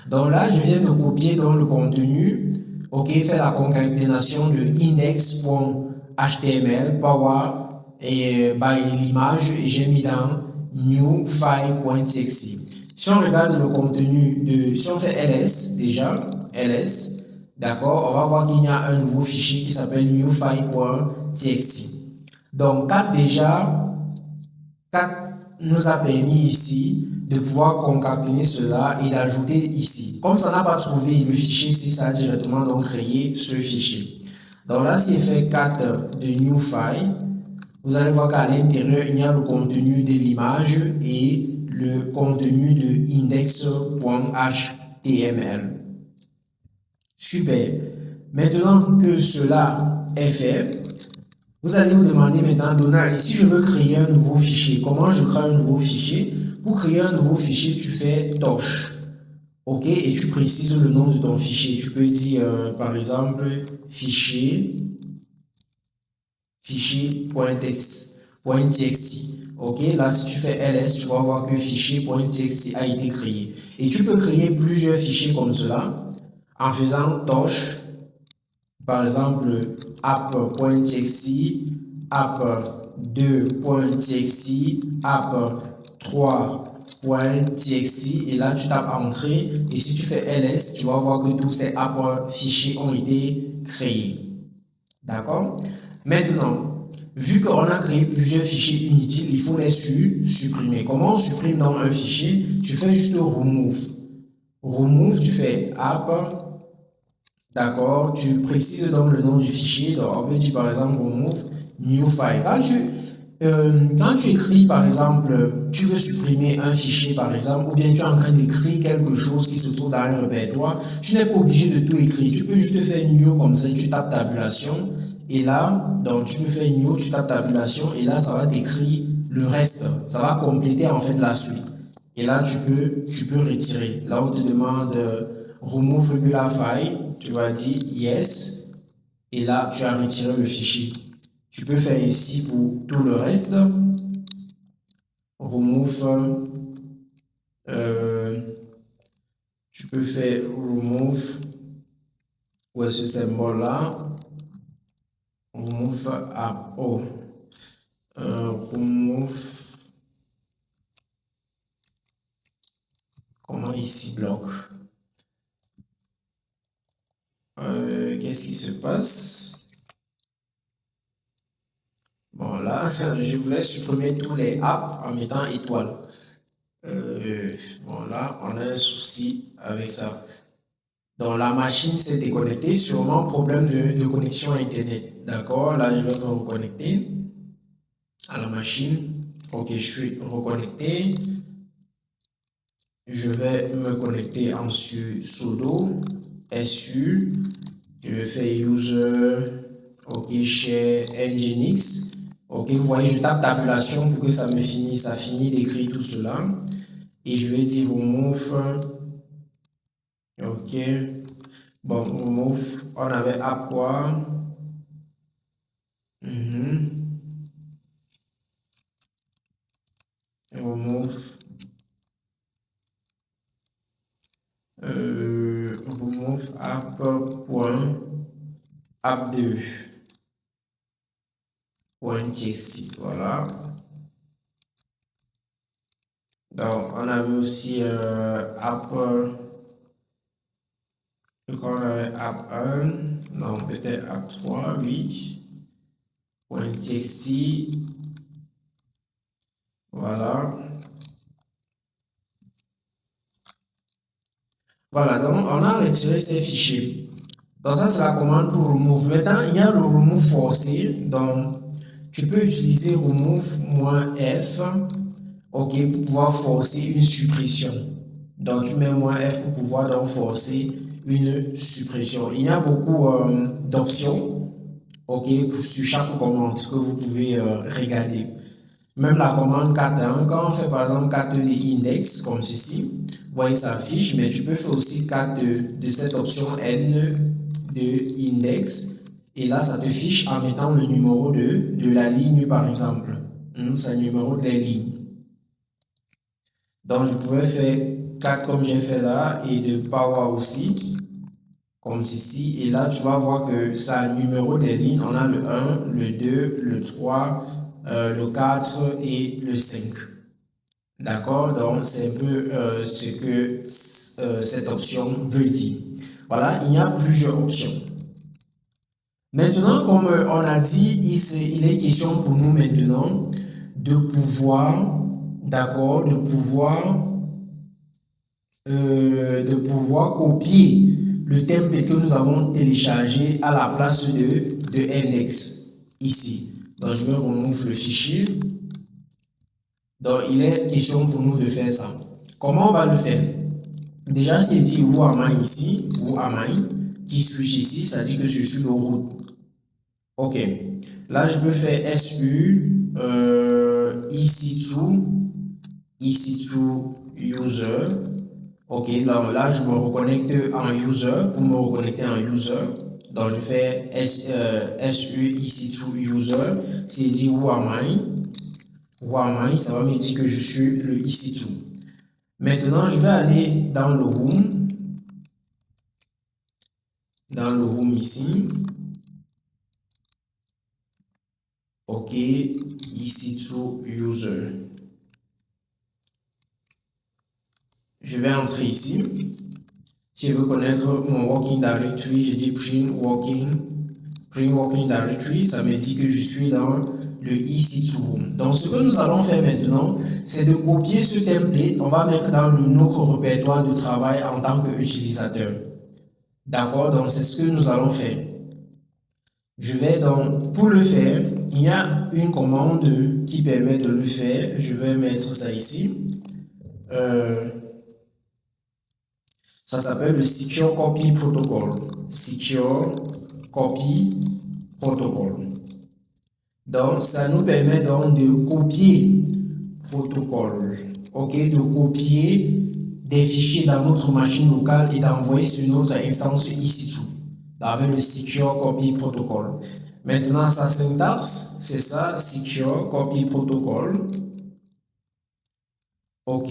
Donc là, je viens de copier dans le contenu. OK, faire la concaténation de index.html power et by l'image et j'ai mis dans new file.txt. Si on regarde le contenu si on fait ls déjà, ls, d'accord, on va voir qu'il y a un nouveau fichier qui s'appelle new file.txt. Donc 4 déjà, 4 nous a permis ici de pouvoir concaténer cela et d'ajouter ici. Comme ça n'a pas trouvé le fichier ici, ça a directement donc créé ce fichier. Donc là, si je fais 4 de new file, vous allez voir qu'à l'intérieur, il y a le contenu de l'image et le contenu de index.html. Super. Maintenant que cela est fait, vous allez vous demander maintenant, Donald, si je veux créer un nouveau fichier, comment je crée un nouveau fichier? Pour créer un nouveau fichier, tu fais touch. OK, et tu précises le nom de ton fichier. Tu peux dire, par exemple, fichier.txt. OK, là, si tu fais ls, tu vas voir que fichier.txt a été créé. Et tu peux créer plusieurs fichiers comme cela en faisant touch. Par exemple, app.txt, app2.txt, app3.txt et là tu tapes entrée et si tu fais ls, tu vas voir que tous ces app fichiers ont été créés. D'accord? Maintenant, vu qu'on a créé plusieurs fichiers inutiles, il faut les supprimer. Comment on supprime dans un fichier? Tu fais juste remove. Remove, tu fais app D'accord, tu précises donc le nom du fichier. Donc, on peut dire par exemple remove new file. Quand tu écris par exemple, tu veux supprimer un fichier par exemple, ou bien tu es en train d'écrire quelque chose qui se trouve dans un répertoire, tu n'es pas obligé de tout écrire. Tu peux juste faire new comme ça, tu tapes tabulation. Et là, donc tu peux faire new, tu tapes tabulation et là, ça va t'écrire le reste. Ça va compléter en fait la suite. Et là, tu peux retirer. Là, on te demande remove regular file. Tu vas dire yes. Et là, tu as retiré le fichier. Tu peux faire ici pour tout le reste. Remove. Tu peux faire remove. Où est ce symbole-là? Remove app. Oh. Remove. Comment ici bloc? Qu'est-ce qui se passe? Bon, là, je voulais supprimer tous les apps en mettant étoile. Bon, là, on a un souci avec ça. Donc, la machine s'est déconnectée, sûrement problème de connexion Internet. D'accord, là, je vais me reconnecter à la machine. Ok, je suis reconnecté. Je vais me connecter en sudo su. Je vais faire user. Ok, share nginx. Ok, vous voyez, je tape tabulation pour que ça finit d'écrire tout cela. Et je vais dire remove. Ok. Bon, remove. On avait app quoi? Remove. Remove app point app2 point txt. Voilà. Donc, on avait aussi app. Je crois qu'on avait app 1. Non, peut-être app 3, oui. Point txt. Voilà. Voilà, donc on a retiré ces fichiers. Donc ça, c'est la commande pour remove. Maintenant, il y a le remove forcé. Donc, tu peux utiliser remove-f, ok, pour pouvoir forcer une suppression. Donc, tu mets "-f" pour pouvoir donc forcer une suppression. Il y a beaucoup d'options, ok, sur chaque commande que vous pouvez regarder. Même la commande cat1, quand on fait par exemple cat de index comme ceci, vous voyez ça affiche, mais tu peux faire aussi cat de cette option n de index, et là ça te fiche en mettant le numéro de la ligne par exemple. C'est le numéro de la ligne. Donc je pouvais faire cat comme j'ai fait là, et de power aussi, comme ceci, et là tu vas voir que ça a un numéro des lignes. On a le 1, le 2, le 3, le 4 et le 5. D'accord, donc c'est un peu ce que cette option veut dire. Voilà, il y a plusieurs options. Maintenant, comme on a dit, il est question pour nous maintenant de pouvoir, d'accord, de pouvoir copier le template que nous avons téléchargé à la place de index ici. Donc, je vais remove le fichier. Donc, il est question pour nous de faire ça. Comment on va le faire? Déjà, c'est dit who am I ici, who am I, qui switch ici, ça dit que je suis le root. Ok. Là, je peux faire su, EC2 user. Ok, donc là, je me reconnecte en user pour me reconnecter en user. Donc, je fais su, EC2 user. C'est dit who am I. Ça va me dire que je suis le EC2. Maintenant, je vais aller dans le room. Dans le room ici. Ok, EC2 user. Je vais entrer ici. Si je veux connaître mon working directory, je dis print working directory. Ça me dit que je suis dans le EC2 room. Donc, ce que nous allons faire maintenant, c'est de copier ce template. On va mettre dans notre répertoire de travail en tant qu'utilisateur. D'accord, donc c'est ce que nous allons faire. Je vais donc, pour le faire, il y a une commande qui permet de le faire. Je vais mettre ça ici. Ça s'appelle le Secure Copy Protocol. Secure Copy Protocol. Donc, ça nous permet donc de copier protocole, ok, de copier des fichiers dans notre machine locale et d'envoyer sur notre instance EC2 avec le Secure Copy Protocol. Maintenant, sa syntaxe, c'est ça, Secure Copy Protocol. Ok,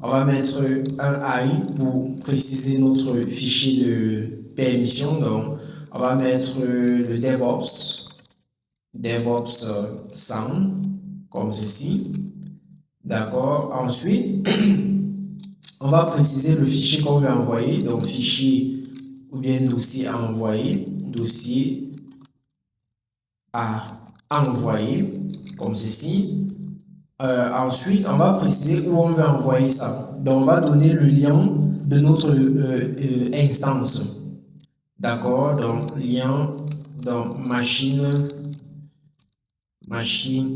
on va mettre un I pour préciser notre fichier de permission. Donc, on va mettre le DevOps 100, comme ceci. D'accord. Ensuite, on va préciser le fichier qu'on veut envoyer. Donc, fichier ou bien dossier à envoyer. Dossier à envoyer, comme ceci. Ensuite, on va préciser où on veut envoyer ça. Donc, on va donner le lien de notre instance. D'accord. Donc, lien dans machine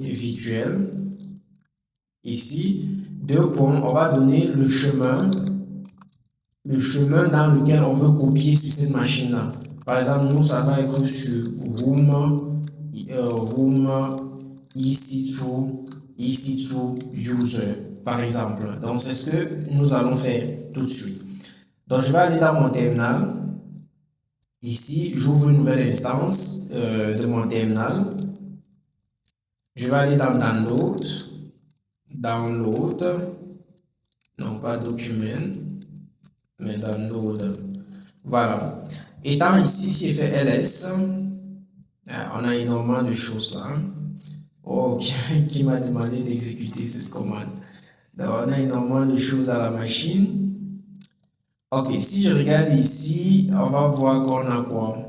virtuelle. Ici, deux points, on va donner le chemin dans lequel on veut copier sur cette machine-là. Par exemple, nous, ça va être sur room EC2 user, par exemple. Donc, c'est ce que nous allons faire tout de suite. Donc, je vais aller dans mon terminal. Ici, j'ouvre une nouvelle instance de mon terminal. Je vais aller dans Download, non pas document, mais Download. Voilà. Étant ici, j'ai fait ls. On a énormément de choses là. Oh, qui m'a demandé d'exécuter cette commande. Donc, on a énormément de choses à la machine. Ok, si je regarde ici, on va voir qu'on a quoi.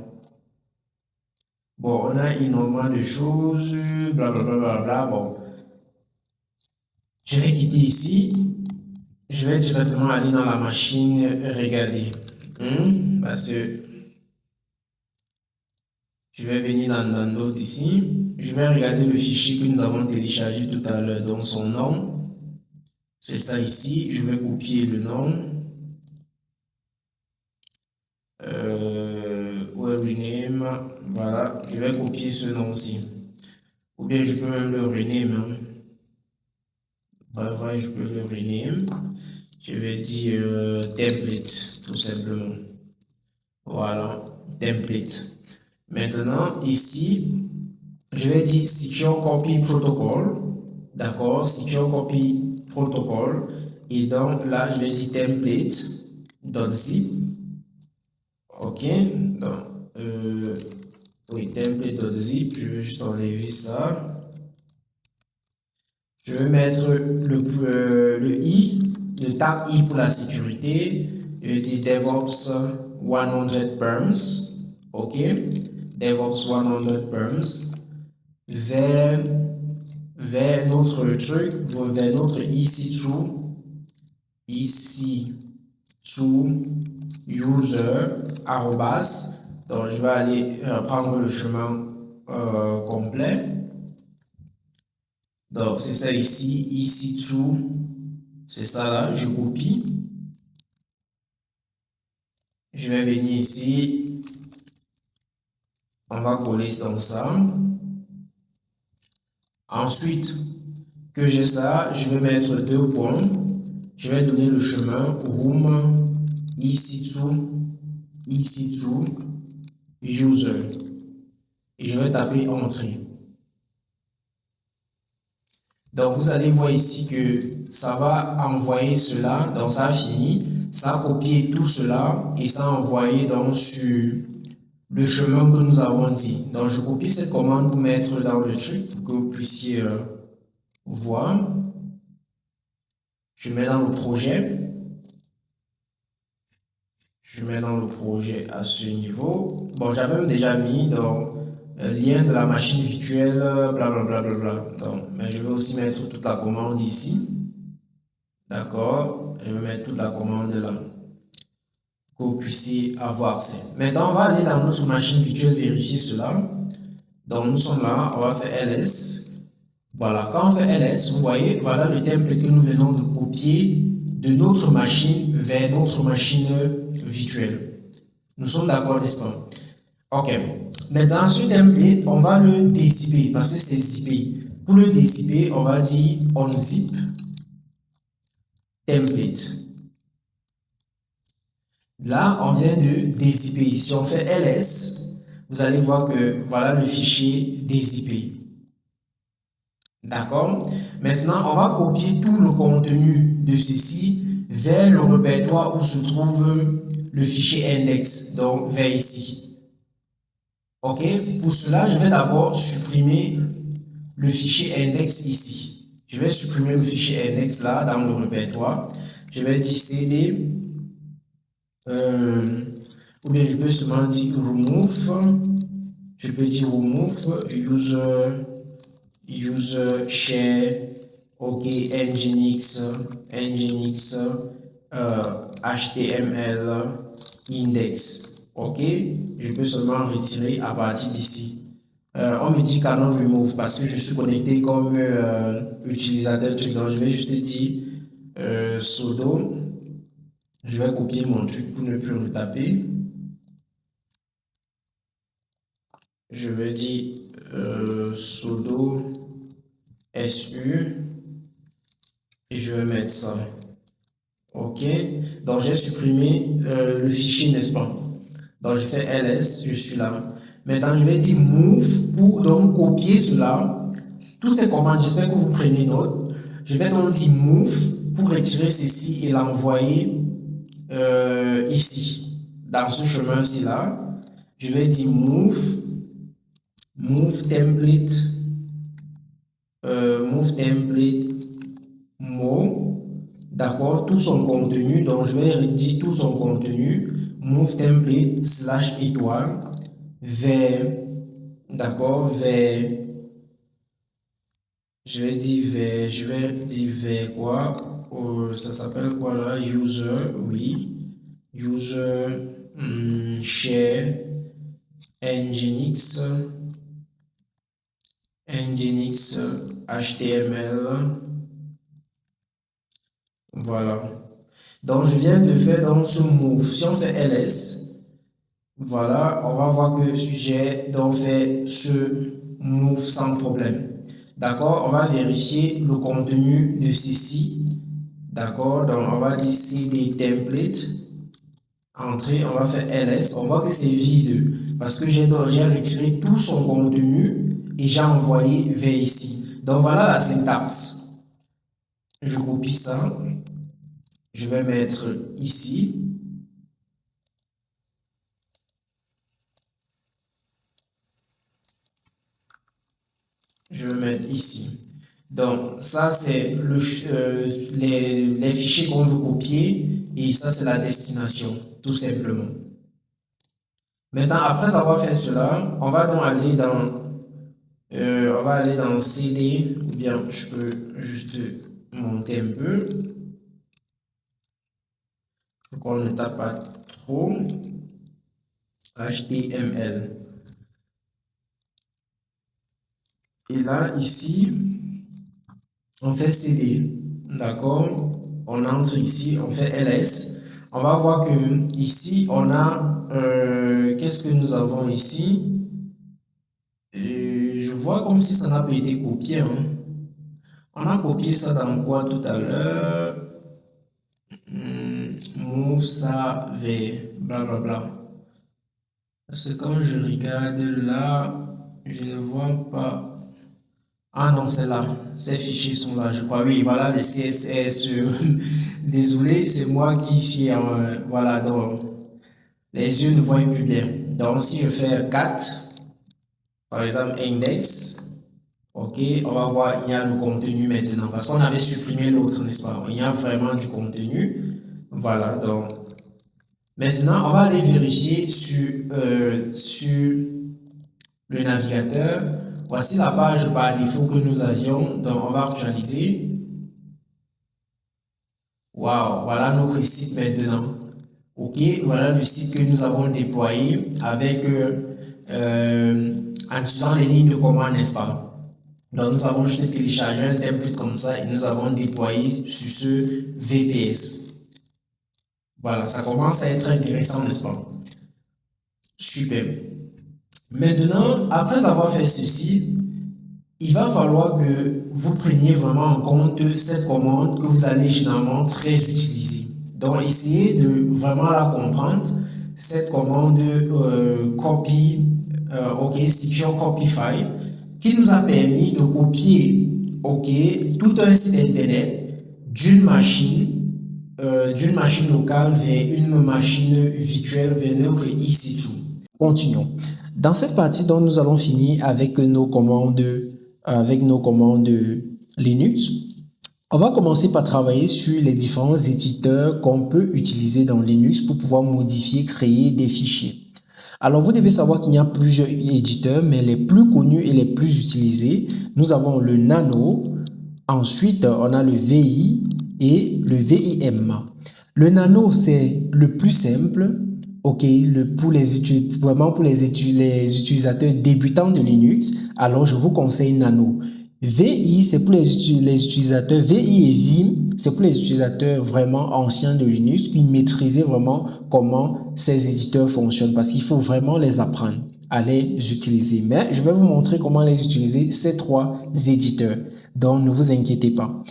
Bon, on a énormément de choses, blablabla. Bon, je vais quitter ici. Je vais directement aller dans la machine regarder. Parce que je vais venir dans l'autre ici. Je vais regarder le fichier que nous avons téléchargé tout à l'heure. Donc son nom, c'est ça ici. Je vais copier le nom. Rename. Voilà, je vais copier ce nom-ci. Ou bien je peux même le rename. Bref, je peux le rename. Je vais dire template, tout simplement. Voilà, template. Maintenant, ici, je vais dire Secure Copy Protocol. D'accord, Secure Copy Protocol. Et donc là, je vais dire template.zip. Ok, donc, oui, template.zip. Je vais juste enlever ça. Je vais mettre le I, le tag I pour la sécurité. Je vais dire DevOps 100 perms. Ok, DevOps 100 perms. Vers notre truc, vers notre EC2 user arrobas. Donc je vais aller prendre le chemin complet. Donc c'est ça ici, EC2, c'est ça là, je copie. Je vais venir ici, on va coller ça ensemble. Ensuite que j'ai ça, je vais mettre deux points. Je vais donner le chemin room EC2 user et je vais taper entrée. Donc vous allez voir ici que ça va envoyer cela, donc ça a fini, ça a copié tout cela et ça a envoyé donc sur le chemin que nous avons dit. Donc je copie cette commande pour mettre dans le truc pour que vous puissiez voir. Je mets dans le projet. Je mets dans le projet à ce niveau. Bon, j'avais même déjà mis donc lien de la machine virtuelle, blablabla. Donc, mais je vais aussi mettre toute la commande ici. D'accord, je vais mettre toute la commande là. que vous puissiez avoir accès. Maintenant, on va aller dans notre machine virtuelle vérifier cela. Donc, nous sommes là, on va faire ls. Voilà, quand on fait ls, vous voyez, voilà le template que nous venons de copier de notre machine vers notre machine virtuelle. Nous sommes d'accord, n'est-ce pas? Ok. Maintenant, ce template, on va le dézipper parce que c'est zippé. Pour le dézipper, on va dire unzip template. Là, on vient de dézipper. Si on fait ls, vous allez voir que voilà le fichier dézippé. D'accord? Maintenant, on va copier tout le contenu de ceci vers le répertoire où se trouve le fichier index, donc vers ici. Ok? Pour cela, je vais d'abord supprimer le fichier index ici. Je vais supprimer le fichier index là dans le répertoire. Je vais dire cd ou bien je peux seulement dire remove. Je peux dire remove user share, ok, nginx, html, index, ok. Je peux seulement retirer à partir d'ici. On me dit cannot remove parce que je suis connecté comme utilisateur truc, donc je vais juste dire sudo. Je vais copier mon truc pour ne plus retaper. Je vais dire sudo su et je vais mettre ça. Ok, donc j'ai supprimé le fichier, n'est-ce pas? Donc je fais ls, je suis là. Maintenant je vais dire move pour donc copier cela. Toutes ces commandes, j'espère que vous prenez note. Je vais donc dire move pour retirer ceci et l'envoyer ici, dans ce chemin-ci là. Je vais dire move template, mot, d'accord, tout son contenu. Donc je vais dire tout son contenu, move template slash étoile vers, d'accord, vers, je vais dire vers quoi, ça s'appelle quoi là, user, oui, user, share, nginx, html, voilà. Donc je viens de faire donc ce move. Si on fait ls, voilà, on va voir que j'ai donc fait ce move sans problème. D'accord, on va vérifier le contenu de ceci. D'accord, donc on va dire cd template, entrée, on va faire ls, on voit que c'est vide parce que j'ai retiré tout son contenu et j'ai envoyé vers ici. Donc voilà la syntaxe. Je copie ça, je vais mettre ici. Je vais mettre ici. Donc, ça, c'est les fichiers qu'on veut copier et ça, c'est la destination, tout simplement. Maintenant, après avoir fait cela, on va donc aller dans CD, ou bien je peux juste monter un peu pour qu'on ne tape pas trop. HTML. Et là, ici, on fait CD, d'accord? On entre ici, on fait ls. On va voir que ici, on a, qu'est-ce que nous avons ici? Je vois comme si ça n'a pas été copié, hein. On a copié ça dans quoi tout à l'heure? Move ça vers blablabla. Parce que quand je regarde là, je ne vois pas. Ah non, c'est là. Ces fichiers sont là, je crois. Oui, voilà les CSS. Désolé, c'est moi qui suis voilà, donc les yeux ne voient plus bien. Donc si je fais 4, par exemple index, ok, on va voir, il y a le contenu maintenant. Parce qu'on avait supprimé l'autre, n'est-ce pas? Il y a vraiment du contenu. Voilà, donc maintenant, on va aller vérifier sur le navigateur. Voici la page par défaut que nous avions, donc on va actualiser. Waouh, voilà notre site maintenant. Ok, voilà le site que nous avons déployé avec en utilisant les lignes de commande, n'est-ce pas? Donc nous avons juste téléchargé un template comme ça et nous avons déployé sur ce VPS. Voilà, ça commence à être intéressant, n'est-ce pas? Super. Maintenant, après avoir fait ceci, il va falloir que vous preniez vraiment en compte cette commande que vous allez généralement très utiliser. Donc, essayez de vraiment la comprendre. Cette commande copy, ok, secure copy file, qui nous a permis de copier, ok, tout un site internet d'une machine locale vers une machine virtuelle vers notre EC2. Continuons. Dans cette partie, donc, nous allons finir avec nos commandes Linux. On va commencer par travailler sur les différents éditeurs qu'on peut utiliser dans Linux pour pouvoir modifier, créer des fichiers. Alors, vous devez savoir qu'il y a plusieurs éditeurs, mais les plus connus et les plus utilisés, nous avons le Nano, ensuite on a le VI et le VIM. Le Nano, c'est le plus simple, ok, vraiment pour les utilisateurs débutants de Linux, alors je vous conseille Nano. VI, c'est pour les utilisateurs, VI et Vim, c'est pour les utilisateurs vraiment anciens de Linux qui maîtrisaient vraiment comment ces éditeurs fonctionnent parce qu'il faut vraiment les apprendre à les utiliser. Mais je vais vous montrer comment les utiliser, ces trois éditeurs. Donc, ne vous inquiétez pas.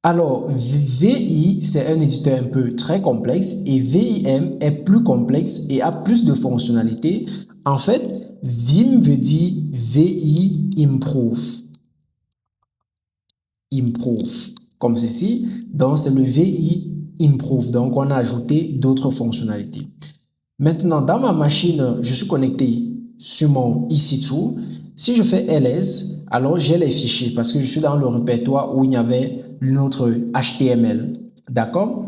Alors, VI, c'est un éditeur un peu très complexe et VIM est plus complexe et a plus de fonctionnalités. En fait, Vim veut dire VI Improve. Improve, comme ceci. Donc, c'est le VI Improve. Donc, on a ajouté d'autres fonctionnalités. Maintenant, dans ma machine, je suis connecté sur mon EC2. Si je fais ls, alors j'ai les fichiers parce que je suis dans le répertoire où il y avait notre HTML. D'accord?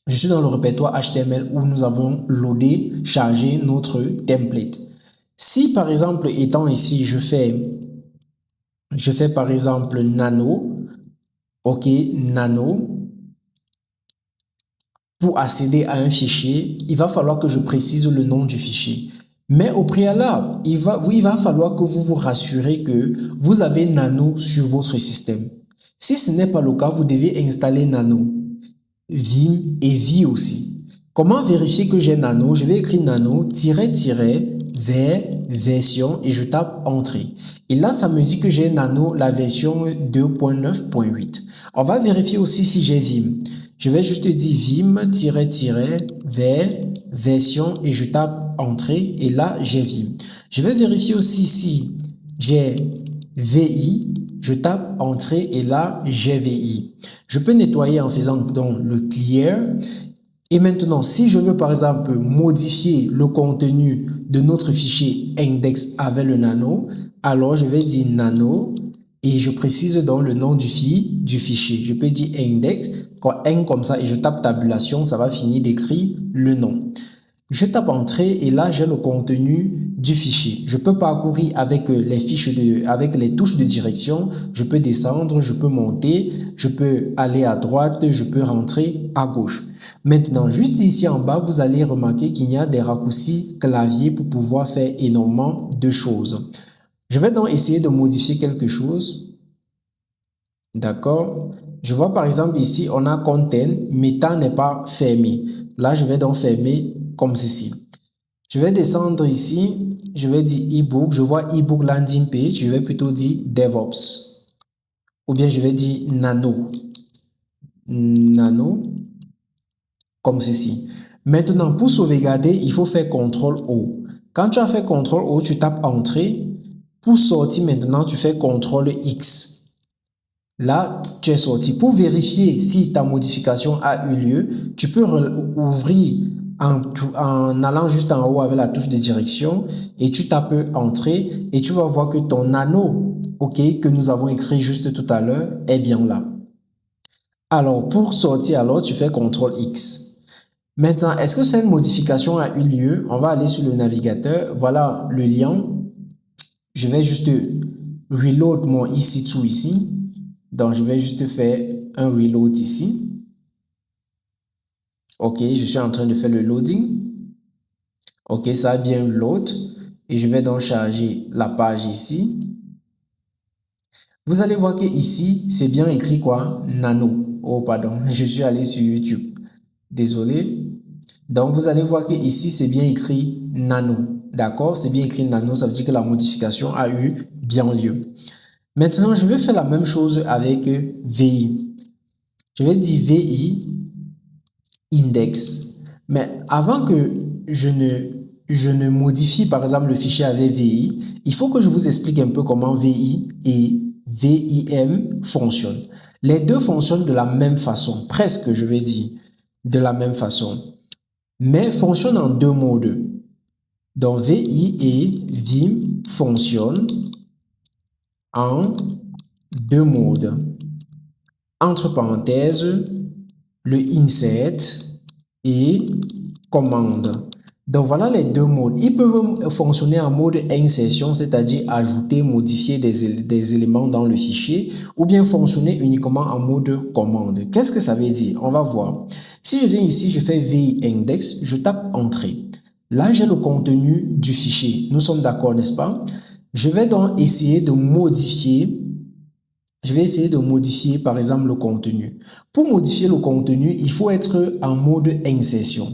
Je suis dans le répertoire HTML où nous avons loadé, chargé notre template. Si par exemple, étant ici, je fais par exemple nano, ok, nano, pour accéder à un fichier, il va falloir que je précise le nom du fichier. Mais au préalable, il va falloir que vous vous rassurez que vous avez Nano sur votre système. Si ce n'est pas le cas, vous devez installer Nano, Vim et Vi aussi. Comment vérifier que j'ai Nano? Je vais écrire Nano, vers version et je tape Entrée. Et là, ça me dit que j'ai Nano, la version 2.9.8. On va vérifier aussi si j'ai Vim. Je vais juste dire Vim, vers version et je tape Entrée et là, j'ai Vim. Je vais vérifier aussi si j'ai VI, je tape Entrée et là, j'ai VI. Je peux nettoyer en faisant donc le clear. Et maintenant, si je veux par exemple modifier le contenu de notre fichier index avec le nano, alors je vais dire nano et je précise donc le nom du fichier. Je peux dire index, comme ça et je tape tabulation, ça va finir d'écrire le nom. Je tape entrée et là j'ai le contenu du fichier. Je peux parcourir avec avec les touches de direction. Je peux descendre, je peux monter, je peux aller à droite, je peux rentrer à gauche. Maintenant, juste ici en bas, vous allez remarquer qu'il y a des raccourcis clavier pour pouvoir faire énormément de choses. Je vais donc essayer de modifier quelque chose. D'accord? Je vois par exemple ici, on a content, Meta n'est pas fermé. Là, je vais donc fermer comme ceci. Je vais descendre ici, je vais dire ebook, je vois ebook landing page, je vais plutôt dire DevOps. Ou bien je vais dire nano. Nano, comme ceci. Maintenant, pour sauvegarder, il faut faire CTRL-O. Quand tu as fait CTRL-O, tu tapes Entrée. Pour sortir maintenant, tu fais CTRL-X. Là, tu es sorti. Pour vérifier si ta modification a eu lieu, tu peux ouvrir en allant juste en haut avec la touche de direction et tu tapes Entrée et tu vas voir que ton nano, ok, que nous avons écrit juste tout à l'heure, est bien là. Alors, pour sortir, alors, tu fais CTRL-X. Maintenant, est-ce que cette modification a eu lieu? On va aller sur le navigateur. Voilà le lien. Je vais juste reload mon EC2 ici. Donc, je vais juste faire un reload ici. Ok, je suis en train de faire le loading. Ok, ça a bien load. Et je vais donc charger la page ici. Vous allez voir que ici, c'est bien écrit quoi? Nano. Oh, pardon, je suis allé sur YouTube. Désolé. Donc, vous allez voir que ici, c'est bien écrit Nano. D'accord? C'est bien écrit Nano, ça veut dire que la modification a eu bien lieu. Maintenant, je vais faire la même chose avec VI. Je vais dire VI index. Mais avant que je ne modifie par exemple le fichier avec VI, il faut que je vous explique un peu comment VI et VIM fonctionnent. Les deux fonctionnent de la même façon, presque je vais dire, de la même façon, mais fonctionnent en deux modes. Donc VI et VIM fonctionnent en deux modes. Entre parenthèses, le insert et commande. Donc voilà les deux modes. Ils peuvent fonctionner en mode insertion, c'est-à-dire ajouter, modifier des éléments dans le fichier, ou bien fonctionner uniquement en mode commande. Qu'est-ce que ça veut dire? On va voir. Si je viens ici, je fais VI index, je tape entrée. Là, j'ai le contenu du fichier. Nous sommes d'accord, n'est-ce pas? Je vais donc essayer de modifier. Je vais essayer de modifier par exemple le contenu. Pour modifier le contenu, il faut être en mode insertion.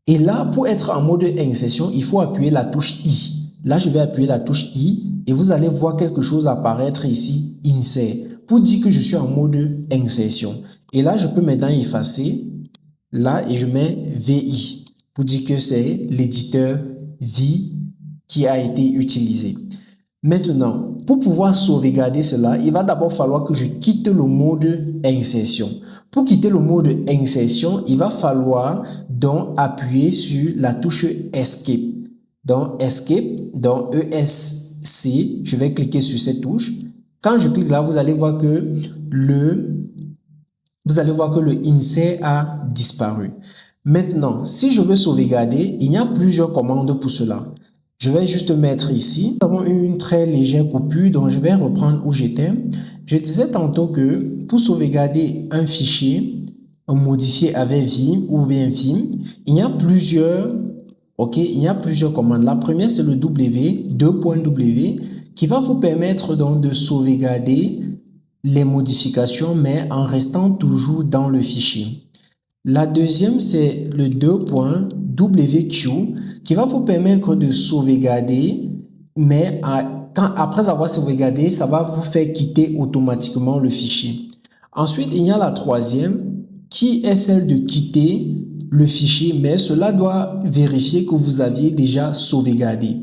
Et là, pour être en mode insertion, il faut appuyer la touche I. Là, je vais appuyer la touche I et vous allez voir quelque chose apparaître ici, insert, pour dire que je suis en mode insertion. Et là, je peux maintenant effacer là et je mets VI pour dire que c'est l'éditeur VI qui a été utilisé. Maintenant, pour pouvoir sauvegarder cela, il va d'abord falloir que je quitte le mode insertion. Pour quitter le mode insertion, il va falloir donc appuyer sur la touche Escape. Donc Escape, donc ESC, je vais cliquer sur cette touche. Quand je clique là, vous allez voir que le insert a disparu. Maintenant, si je veux sauvegarder, il y a plusieurs commandes pour cela. Je vais juste mettre ici. Nous avons eu une très légère coupure, donc je vais reprendre où j'étais. Je disais tantôt que pour sauvegarder un fichier modifié avec Vim ou bien Vim, il y a plusieurs commandes. La première, c'est le W, qui va vous permettre donc de sauvegarder les modifications, mais en restant toujours dans le fichier. La deuxième, c'est le .wq qui va vous permettre de sauvegarder, mais après avoir sauvegardé, ça va vous faire quitter automatiquement le fichier. Ensuite, il y a la troisième qui est celle de quitter le fichier, mais cela doit vérifier que vous aviez déjà sauvegardé.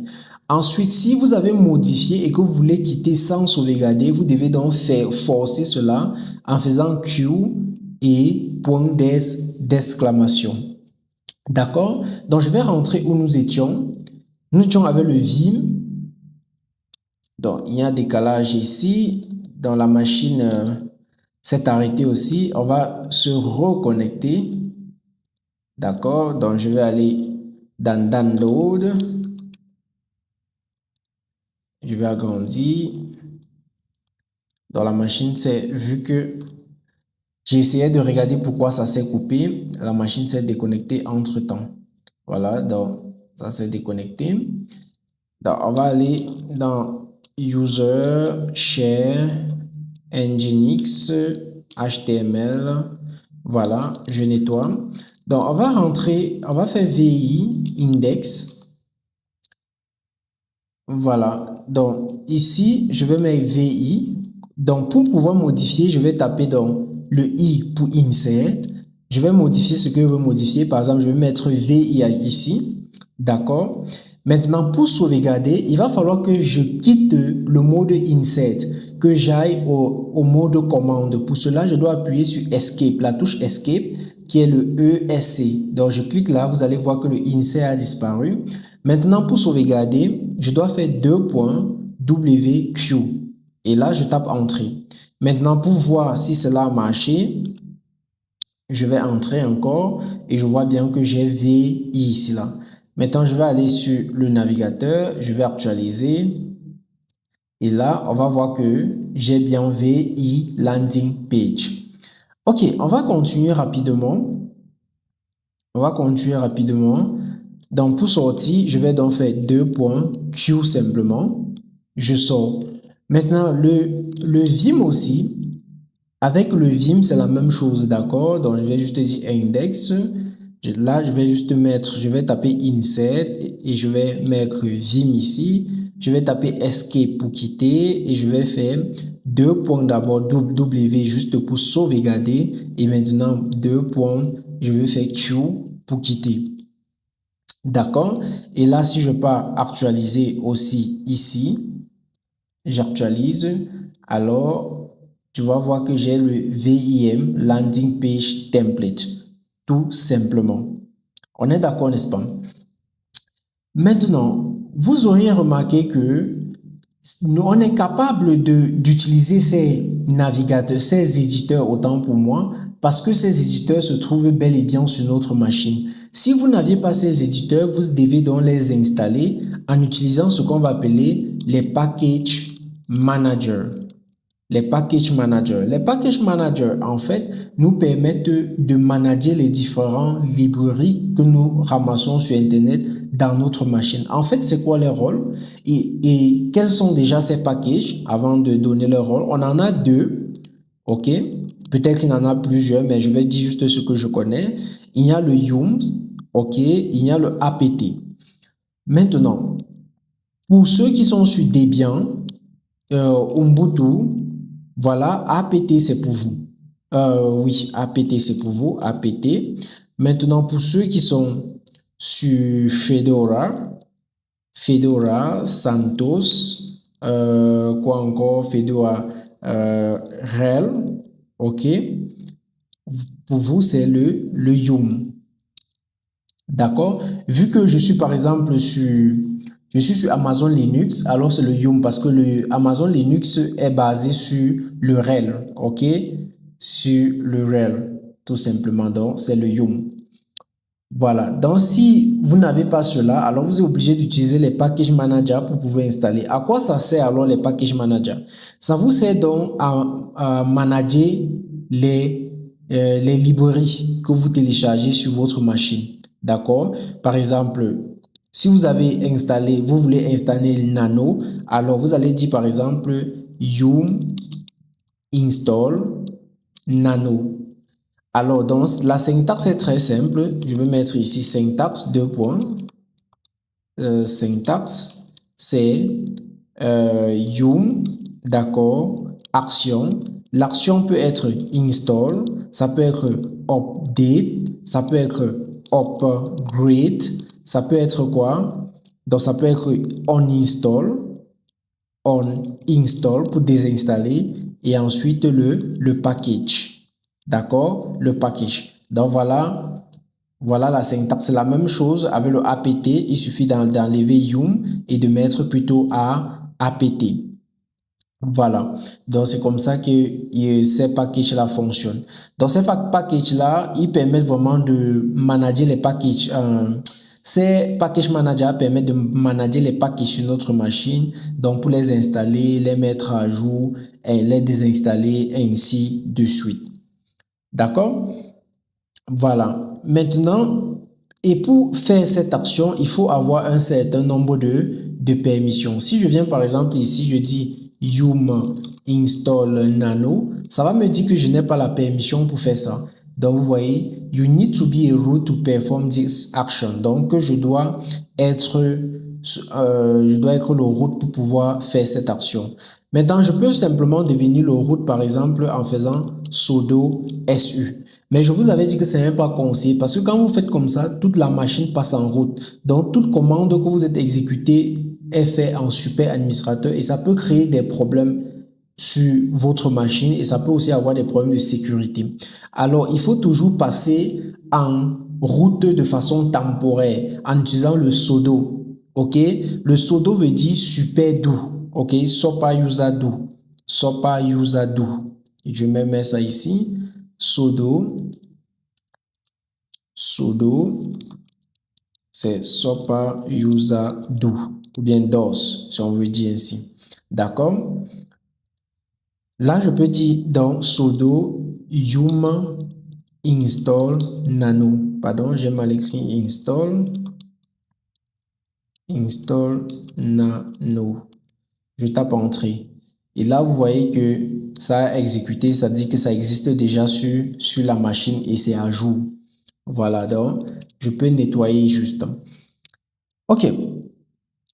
Ensuite, si vous avez modifié et que vous voulez quitter sans sauvegarder, vous devez donc forcer cela en faisant Q et point d'exclamation. D'accord? Donc, je vais rentrer où nous étions. Nous étions avec le Vim. Donc, il y a un décalage ici. Dans la machine, s'est arrêtée aussi. On va se reconnecter. D'accord? Donc, je vais aller dans Download. Je vais agrandir. Dans la machine, c'est vu que j'ai essayé de regarder pourquoi ça s'est coupé. La machine s'est déconnectée entre-temps. Voilà, donc ça s'est déconnecté. Donc, on va aller dans User, Share, Nginx, HTML. Voilà, je nettoie. Donc, on va rentrer, on va faire VI, index. Voilà, donc ici, je vais mettre VI. Donc, pour pouvoir modifier, je vais taper dans le I pour insert. Je vais modifier ce que je veux modifier. Par exemple, je vais mettre VI ici. D'accord? Maintenant, pour sauvegarder, il va falloir que je quitte le mode insert, que j'aille au mode commande. Pour cela, je dois appuyer sur Escape, la touche Escape, qui est le ESC. Donc, je clique là, vous allez voir que le insert a disparu. Maintenant, pour sauvegarder, je dois faire .wq. Et là, je tape Entrée. Maintenant, pour voir si cela a marché, je vais entrer encore et je vois bien que j'ai VI ici là. Maintenant, je vais aller sur le navigateur, je vais actualiser. Et là, on va voir que j'ai bien VI Landing Page. Ok, on va continuer rapidement. On va continuer rapidement. Donc, pour sortir, je vais donc faire 2.q simplement. Je sors. Maintenant, le vim aussi, avec le vim, c'est la même chose, d'accord? Donc, je vais juste dire index. Là, je vais juste mettre, je vais taper insert et je vais mettre vim ici. Je vais taper escape pour quitter et je vais faire 2 points d'abord W juste pour sauvegarder et maintenant 2 points, je vais faire Q pour quitter. D'accord? Et là, si je pars actualiser aussi ici, j'actualise, alors tu vas voir que j'ai le VIM, Landing Page Template, tout simplement. On est d'accord, n'est-ce pas? Maintenant, vous auriez remarqué que on est capable d'utiliser ces navigateurs, ces éditeurs, autant pour moi, parce que ces éditeurs se trouvent bel et bien sur notre machine. Si vous n'aviez pas ces éditeurs, vous devez donc les installer en utilisant ce qu'on va appeler les package managers. Les package managers. Les package managers, en fait, nous permettent de manager les différentes librairies que nous ramassons sur Internet dans notre machine. En fait, c'est quoi les rôles et quels sont déjà ces packages avant de donner leur rôle? On en a deux, ok? Peut-être qu'il y en a plusieurs, mais je vais dire juste ce que je connais. Il y a le yums, ok? Il y a le apt. Maintenant, pour ceux qui sont sur Debian, Ubuntu, voilà, apt c'est pour vous. Oui, apt c'est pour vous, apt. Maintenant, pour ceux qui sont sur Fedora, Santos, quoi encore, Fedora, RHEL, ok. Pour vous, c'est le Yum. D'accord? Vu que je suis par exemple sur Amazon Linux, alors c'est le Yum parce que le Amazon Linux est basé sur le RHEL, ok? Sur le RHEL, tout simplement. Donc, c'est le Yum. Voilà. Donc, si vous n'avez pas cela, alors vous êtes obligé d'utiliser les package managers pour pouvoir installer. À quoi ça sert alors les package managers? Ça vous sert donc à manager les librairies que vous téléchargez sur votre machine. D'accord? Par exemple, si vous avez installé, vous voulez installer Nano, alors vous allez dire par exemple yum install Nano. Alors, donc, la syntaxe est très simple. Je vais mettre ici syntaxe, deux points. Syntaxe, c'est yum, d'accord, action. L'action peut être install, ça peut être update, ça peut être upgrade, ça peut être quoi? Donc, ça peut être on install pour désinstaller et ensuite le package. D'accord? Le package. Donc voilà la syntaxe. C'est la même chose avec le apt. Il suffit d'enlever yum et de mettre plutôt apt. Voilà. Donc c'est comme ça que ces packages-là fonctionnent. Donc ces packages-là, ils permettent vraiment de manager les packages. Ces package managers permettent de manager les packages sur notre machine. Donc pour les installer, les mettre à jour et les désinstaller ainsi de suite. D'accord? Voilà. Maintenant, et pour faire cette action, il faut avoir un certain nombre de permissions. Si je viens par exemple ici, je dis yum install nano, ça va me dire que je n'ai pas la permission pour faire ça. Donc, vous voyez, you need to be a root to perform this action. Donc, je dois être le root pour pouvoir faire cette action. Maintenant, je peux simplement devenir le root, par exemple, en faisant sudo su. Mais je vous avais dit que ce n'est pas conseillé parce que quand vous faites comme ça, toute la machine passe en route. Donc, toute commande que vous êtes exécutée est faite en super administrateur et ça peut créer des problèmes sur votre machine et ça peut aussi avoir des problèmes de sécurité. Alors, il faut toujours passer en route de façon temporaire en utilisant le sudo. Ok? Le sudo veut dire super do. Ok? Sopa user do. Sopa user do. Je vais mettre ça ici. Sudo, c'est sopa user do ou bien dos si on veut dire ainsi. D'accord? Là, je peux dire dans sudo yum install nano. Pardon, j'ai mal écrit install nano. Je tape entrée. Et là, vous voyez que ça a exécuté, ça dit que ça existe déjà sur la machine et c'est à jour. Voilà, donc je peux nettoyer juste. OK.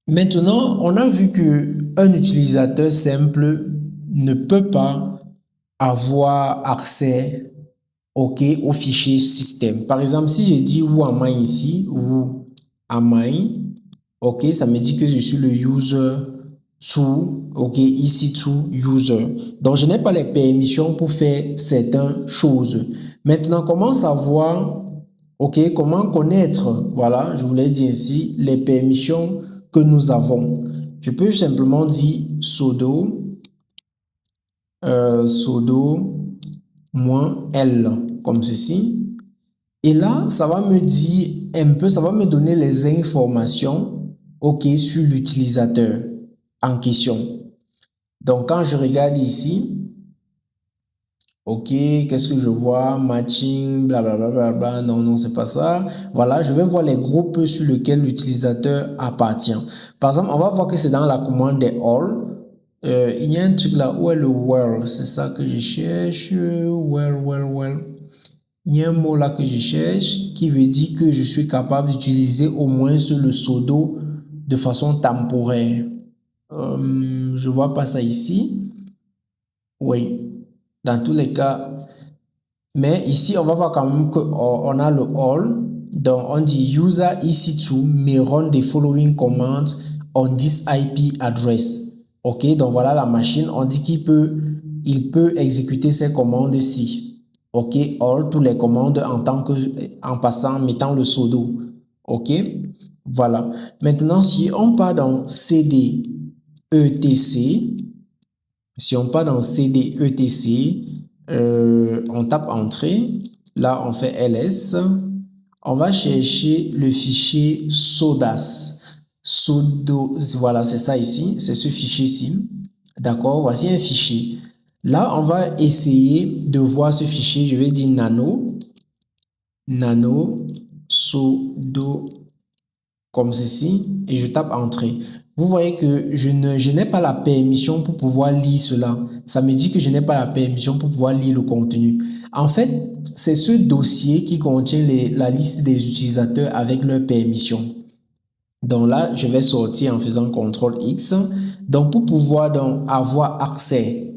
Maintenant, on a vu que un utilisateur simple ne peut pas avoir accès, OK, au fichier système. Par exemple, si je dis où am I ici, où am I, OK, ça me dit que je suis le user to, OK, ici to user. Donc, je n'ai pas les permissions pour faire certaines choses. Maintenant, comment savoir, OK, comment connaître, voilà, je voulais dire ici, les permissions que nous avons. Je peux simplement dire sudo -L, comme ceci. Et là, ça va me dire un peu, ça va me donner les informations, OK, sur l'utilisateur en question. Donc, quand je regarde ici, OK, qu'est-ce que je vois? Matching, blablabla, bla, bla, bla. Non, non, c'est pas ça. Voilà, je vais voir les groupes sur lesquels l'utilisateur appartient. Par exemple, on va voir que c'est dans la commande des all. Il y a un truc là, où est le where? C'est ça que je cherche. Where. Il y a un mot là que je cherche qui veut dire que je suis capable d'utiliser au moins le sudo de façon temporaire. Je vois pas ça ici. Oui, dans tous les cas. Mais ici, on va voir quand même qu'on a le all. Donc, on dit user EC2 may run the following commands on this IP address. OK, donc voilà la machine. On dit il peut exécuter ces commandes-ci. OK, all, toutes les commandes en passant, mettant le sudo. OK, voilà. Maintenant, si on part dans CD etc, si on part dans CD etc, on tape entrée, là on fait ls, on va chercher le fichier sodas, sudo, voilà c'est ça ici, c'est ce fichier-ci, d'accord, voici un fichier. Là on va essayer de voir ce fichier, je vais dire nano sudo comme ceci et je tape entrée. Vous voyez que je n'ai pas la permission pour pouvoir lire cela. Ça me dit que je n'ai pas la permission pour pouvoir lire le contenu. En fait, c'est ce dossier qui contient la liste des utilisateurs avec leur permission. Donc là, je vais sortir en faisant CTRL X. Donc pour pouvoir donc avoir accès,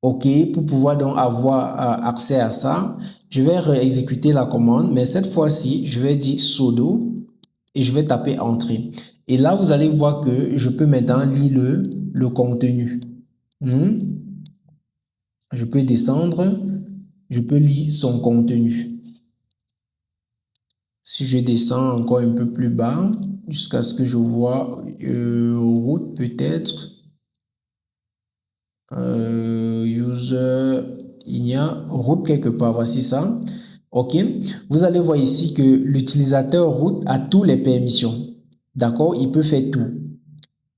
OK, pour pouvoir donc avoir accès à ça, je vais réexécuter la commande, mais cette fois-ci, je vais dire sudo et je vais taper entrée. Et là, vous allez voir que je peux maintenant lire le contenu. Je peux descendre, je peux lire son contenu. Si je descends encore un peu plus bas, jusqu'à ce que je vois route peut-être, user, il y a route quelque part, voici ça. OK, vous allez voir ici que l'utilisateur route a toutes les permissions. D'accord, il peut faire tout.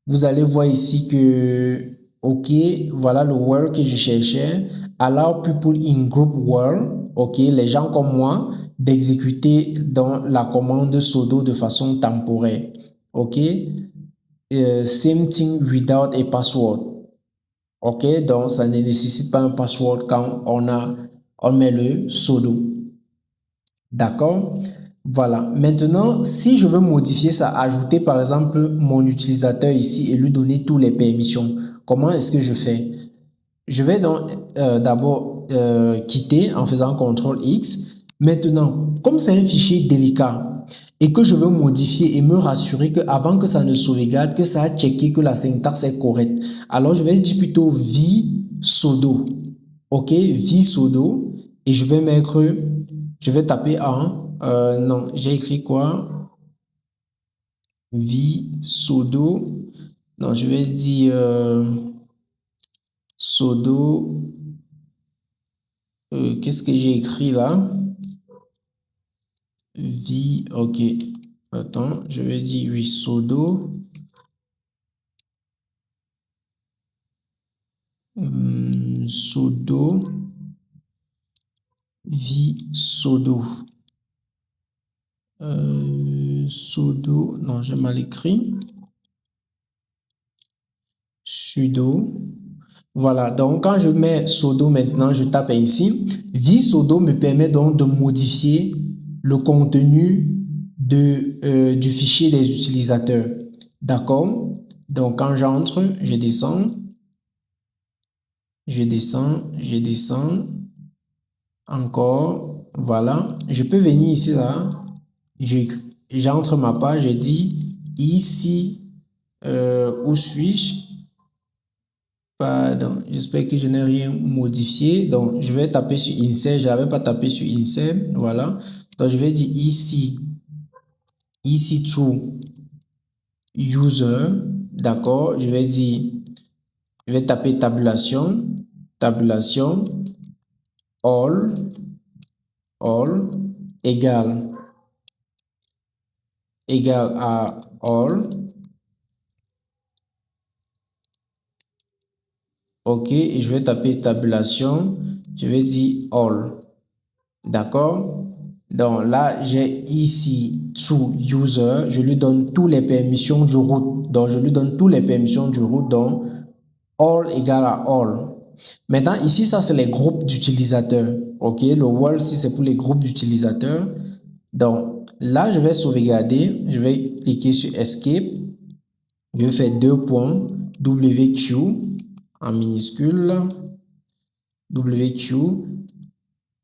Vous allez voir ici que, OK, voilà le where que je cherchais. Allow people in group where, OK, les gens comme moi, d'exécuter dans la commande sudo de façon temporaire. OK, same thing without a password. OK, donc ça ne nécessite pas un password quand on met le sudo. D'accord? Voilà. Maintenant, si je veux modifier ça, ajouter par exemple mon utilisateur ici et lui donner toutes les permissions, comment est-ce que je fais? Je vais donc d'abord quitter en faisant CTRL X. Maintenant, comme c'est un fichier délicat et que je veux modifier et me rassurer que avant que ça ne sauvegarde, que ça a checké que la syntaxe est correcte, alors je vais dire plutôt vsudo. OK, vsudo et je vais mettre, je vais taper en, non, j'ai écrit quoi? Vsudo, non, je vais dire sudo. Qu'est-ce que j'ai écrit là? OK. Attends, je vais dire oui, sudo. Sudo vsudo. Sudo, non, j'ai mal écrit. Sudo. Voilà, donc quand je mets sudo maintenant, je tape ici. Vsudo me permet donc de modifier le contenu du fichier des utilisateurs. D'accord? Donc quand j'entre, je descends. Je descends. Encore. Voilà. Je peux venir ici, là. J'entre ma page, je dis ici, où suis-je? Pardon, j'espère que je n'ai rien modifié. Donc, je vais taper sur insert. Je n'avais pas tapé sur insert. Voilà. Donc, je vais dire ici to user. D'accord. Je vais taper tabulation. All égale à all. OK, et je vais taper tabulation, je vais dire all. D'accord? Donc là, j'ai ici to user, je lui donne toutes les permissions du root. Donc je lui donne toutes les permissions du root, donc all égale à all. Maintenant, ici, ça c'est les groupes d'utilisateurs. OK, le world, si c'est pour les groupes d'utilisateurs. Donc là, je vais sauvegarder, je vais cliquer sur escape, je vais faire 2 points, WQ en minuscule, WQ.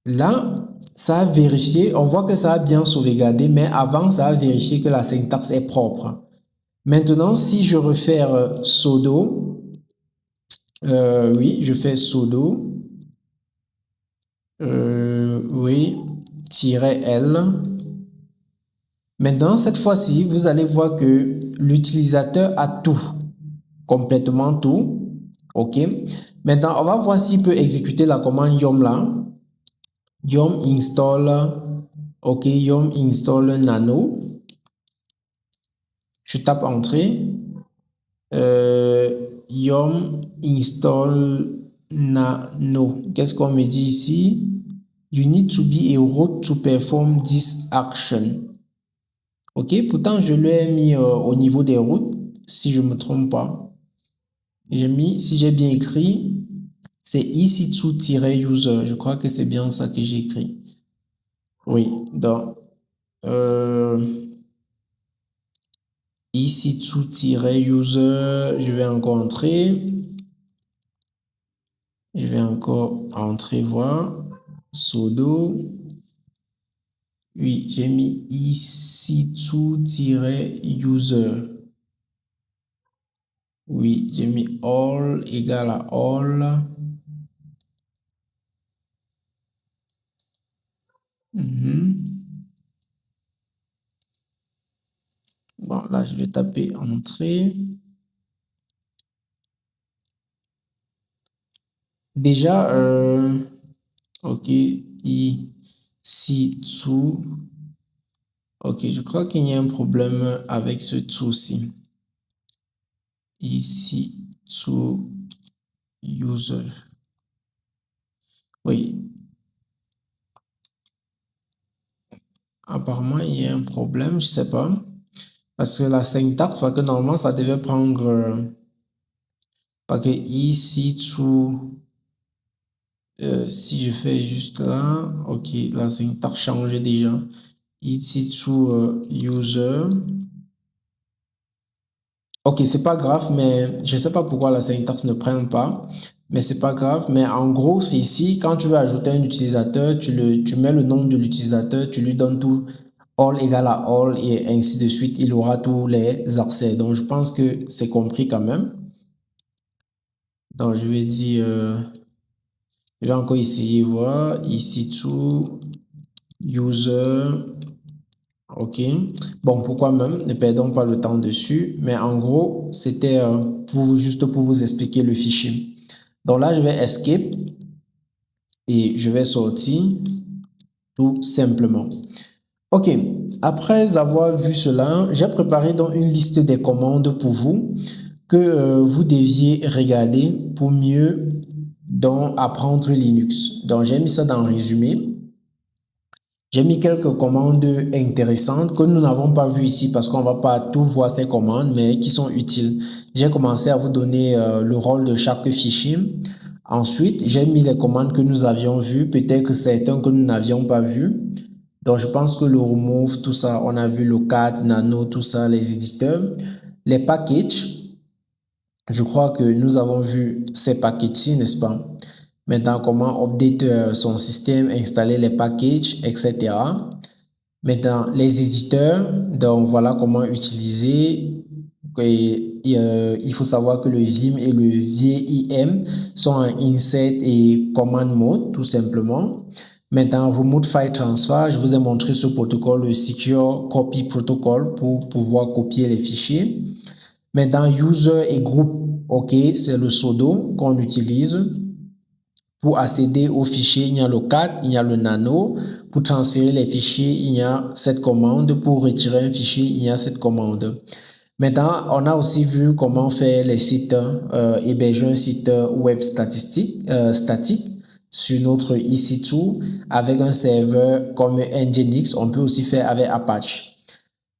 Là, ça a vérifié, on voit que ça a bien sauvegardé, mais avant, ça a vérifié que la syntaxe est propre. Maintenant, si je refais sudo, oui, je fais sudo, oui, -L. Maintenant, cette fois-ci, vous allez voir que l'utilisateur a tout, complètement tout. OK. Maintenant, on va voir s'il peut exécuter la commande yum là. Yum install, OK, yum install nano. Je tape entrée. Yum install nano. Qu'est-ce qu'on me dit ici? You need to be a root to perform this action. OK, pourtant je l'ai mis au niveau des routes, si je ne me trompe pas. J'ai mis, si j'ai bien écrit, c'est EC2-user. Je crois que c'est bien ça que j'ai écrit. Oui, donc EC2-user, je vais encore entrer. Je vais encore entrer voir. Sudo. Oui, j'ai mis EC2-user. Oui, j'ai mis all égale à all. Bon, là, je vais taper entrée. Déjà, OK, ici, to. OK, je crois qu'il y a un problème avec ce to-ci. Ici, to user. Oui. Apparemment, il y a un problème, je sais pas. Parce que la syntaxe, parce que normalement, ça devait prendre... parce que ici, to... si je fais juste là, OK, la syntaxe change déjà. Ici, to user. OK, c'est pas grave, mais je sais pas pourquoi la syntaxe ne prend pas. Mais c'est pas grave. Mais en gros, c'est ici, quand tu veux ajouter un utilisateur, tu mets le nom de l'utilisateur, tu lui donnes tout, all égale à all, et ainsi de suite, il aura tous les accès. Donc, je pense que c'est compris quand même. Donc, je vais dire, je vais encore essayer, voir, ici to user. OK. Bon, pourquoi même, ne perdons pas le temps dessus. Mais en gros, c'était juste pour vous expliquer le fichier. Donc là, je vais escape et je vais sortir tout simplement. OK. Après avoir vu cela, j'ai préparé donc une liste des commandes pour vous que vous deviez regarder pour mieux donc apprendre Linux. Donc j'ai mis ça dans le résumé. J'ai mis quelques commandes intéressantes que nous n'avons pas vues ici parce qu'on ne va pas tout voir ces commandes, mais qui sont utiles. J'ai commencé à vous donner le rôle de chaque fichier. Ensuite, j'ai mis les commandes que nous avions vues, peut-être certains que nous n'avions pas vues. Donc, je pense que le remove, tout ça, on a vu le cat, nano, tout ça, les éditeurs. Les packages, je crois que nous avons vu ces packages-ci, n'est-ce pas? Maintenant, comment update son système, installer les packages, etc. Maintenant, les éditeurs, donc voilà comment utiliser. Il faut savoir que le Vim et le VIM sont en insert et command mode, tout simplement. Maintenant, Remote File Transfer, je vous ai montré ce protocole, le Secure Copy Protocol, pour pouvoir copier les fichiers. Maintenant, User et Group, ok, c'est le sudo qu'on utilise. Pour accéder aux fichiers, il y a le cat, il y a le nano. Pour transférer les fichiers, il y a cette commande. Pour retirer un fichier, il y a cette commande. Maintenant, on a aussi vu comment faire les sites, héberger un site web statique sur notre EC2 avec un serveur comme Nginx. On peut aussi faire avec Apache.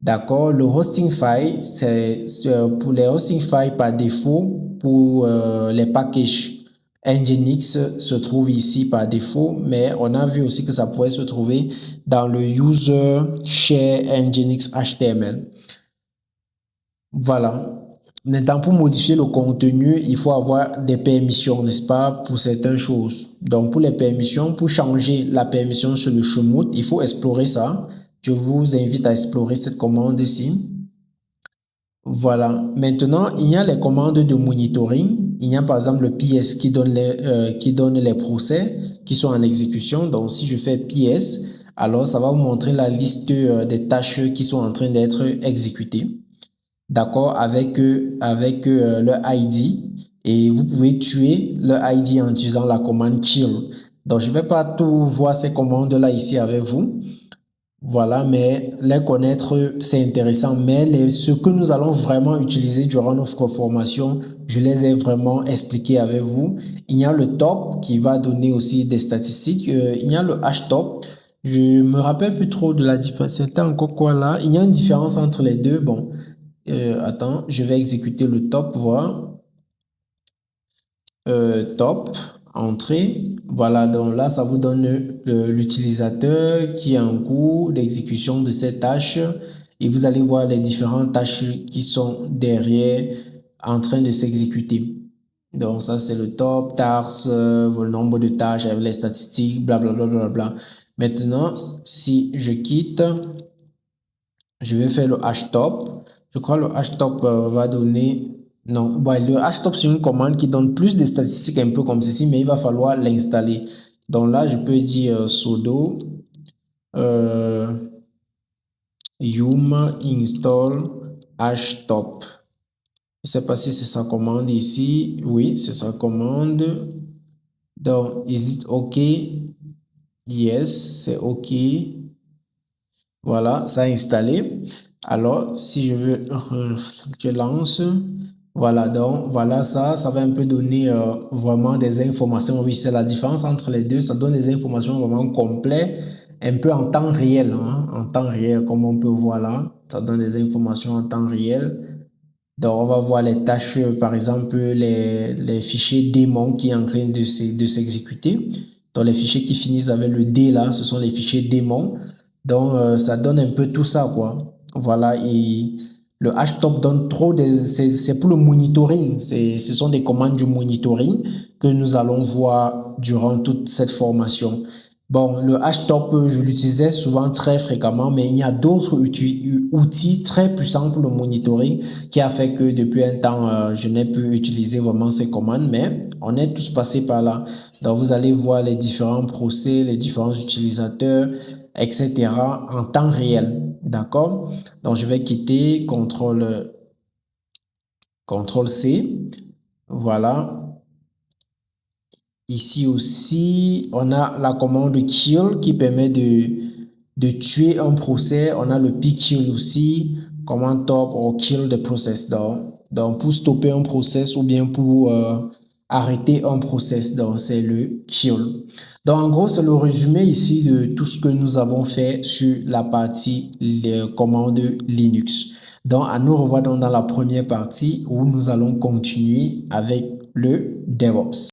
D'accord, le hosting file, c'est pour les hosting files par défaut, pour les packages. Nginx se trouve ici par défaut, mais on a vu aussi que ça pourrait se trouver dans le user share Nginx HTML. Voilà. Maintenant, pour modifier le contenu, il faut avoir des permissions, n'est-ce pas, pour certaines choses. Donc, pour les permissions, pour changer la permission sur le chmod, il faut explorer ça. Je vous invite à explorer cette commande ici. Voilà. Maintenant, il y a les commandes de monitoring. Il y a par exemple le PS qui donne les procès qui sont en exécution. Donc, si je fais PS, alors ça va vous montrer la liste des tâches qui sont en train d'être exécutées. D'accord, avec leur ID. Et vous pouvez tuer leur ID en utilisant la commande kill. Donc, je ne vais pas tout voir ces commandes-là ici avec vous. Voilà, mais les connaître, c'est intéressant. Mais ce que nous allons vraiment utiliser durant notre formation, je les ai vraiment expliqués avec vous. Il y a le top qui va donner aussi des statistiques. Il y a le htop. Je me rappelle plus trop de la différence. C'était encore quoi là? Il y a une différence entre les deux. Bon, attends, je vais exécuter le top, voir. Top, entrée. Voilà, donc là, ça vous donne l'utilisateur qui est en cours d'exécution de cette tâche et vous allez voir les différentes tâches qui sont derrière en train de s'exécuter. Donc ça, c'est le top, tars, le nombre de tâches avec les statistiques, blablabla. Bla, bla, bla. Maintenant, si je quitte, je vais faire le htop. Je crois que le htop va donner... Non, bah, le htop, c'est une commande qui donne plus de statistiques un peu comme ceci, mais il va falloir l'installer. Donc là, je peux dire sudo yum install htop. Je ne sais pas si c'est sa commande ici. Oui, c'est sa commande. Donc, is it OK? Yes, c'est OK. Voilà, ça a installé. Alors, si je veux, je lance. Voilà, donc voilà ça va un peu donner vraiment des informations. Oui, c'est la différence entre les deux. Ça donne des informations vraiment complètes, un peu en temps réel, hein, en temps réel, comme on peut voir là. Ça donne des informations en temps réel. Donc, on va voir les tâches, par exemple, les fichiers démon qui est en train de s'exécuter. Donc, les fichiers qui finissent avec le D là, ce sont les fichiers démon. Donc, ça donne un peu tout ça, quoi. Voilà, et le htop donne trop c'est pour le monitoring. Ce sont des commandes du monitoring que nous allons voir durant toute cette formation. Bon, le htop, je l'utilisais souvent très fréquemment, mais il y a d'autres outils très puissants pour le monitoring qui a fait que depuis un temps, je n'ai pu utiliser vraiment ces commandes, mais on est tous passés par là. Donc, vous allez voir les différents procès, les différents utilisateurs, etc. en temps réel. D'accord? Donc, je vais quitter CTRL-C. Voilà. Ici aussi, on a la commande kill qui permet de tuer un procès. On a le pkill aussi, command top or kill the process. Donc, pour stopper un process ou bien pour arrêter un process, donc c'est le kill. Donc en gros, c'est le résumé ici de tout ce que nous avons fait sur la partie commande Linux. Donc à nous revoir dans la première partie où nous allons continuer avec le DevOps.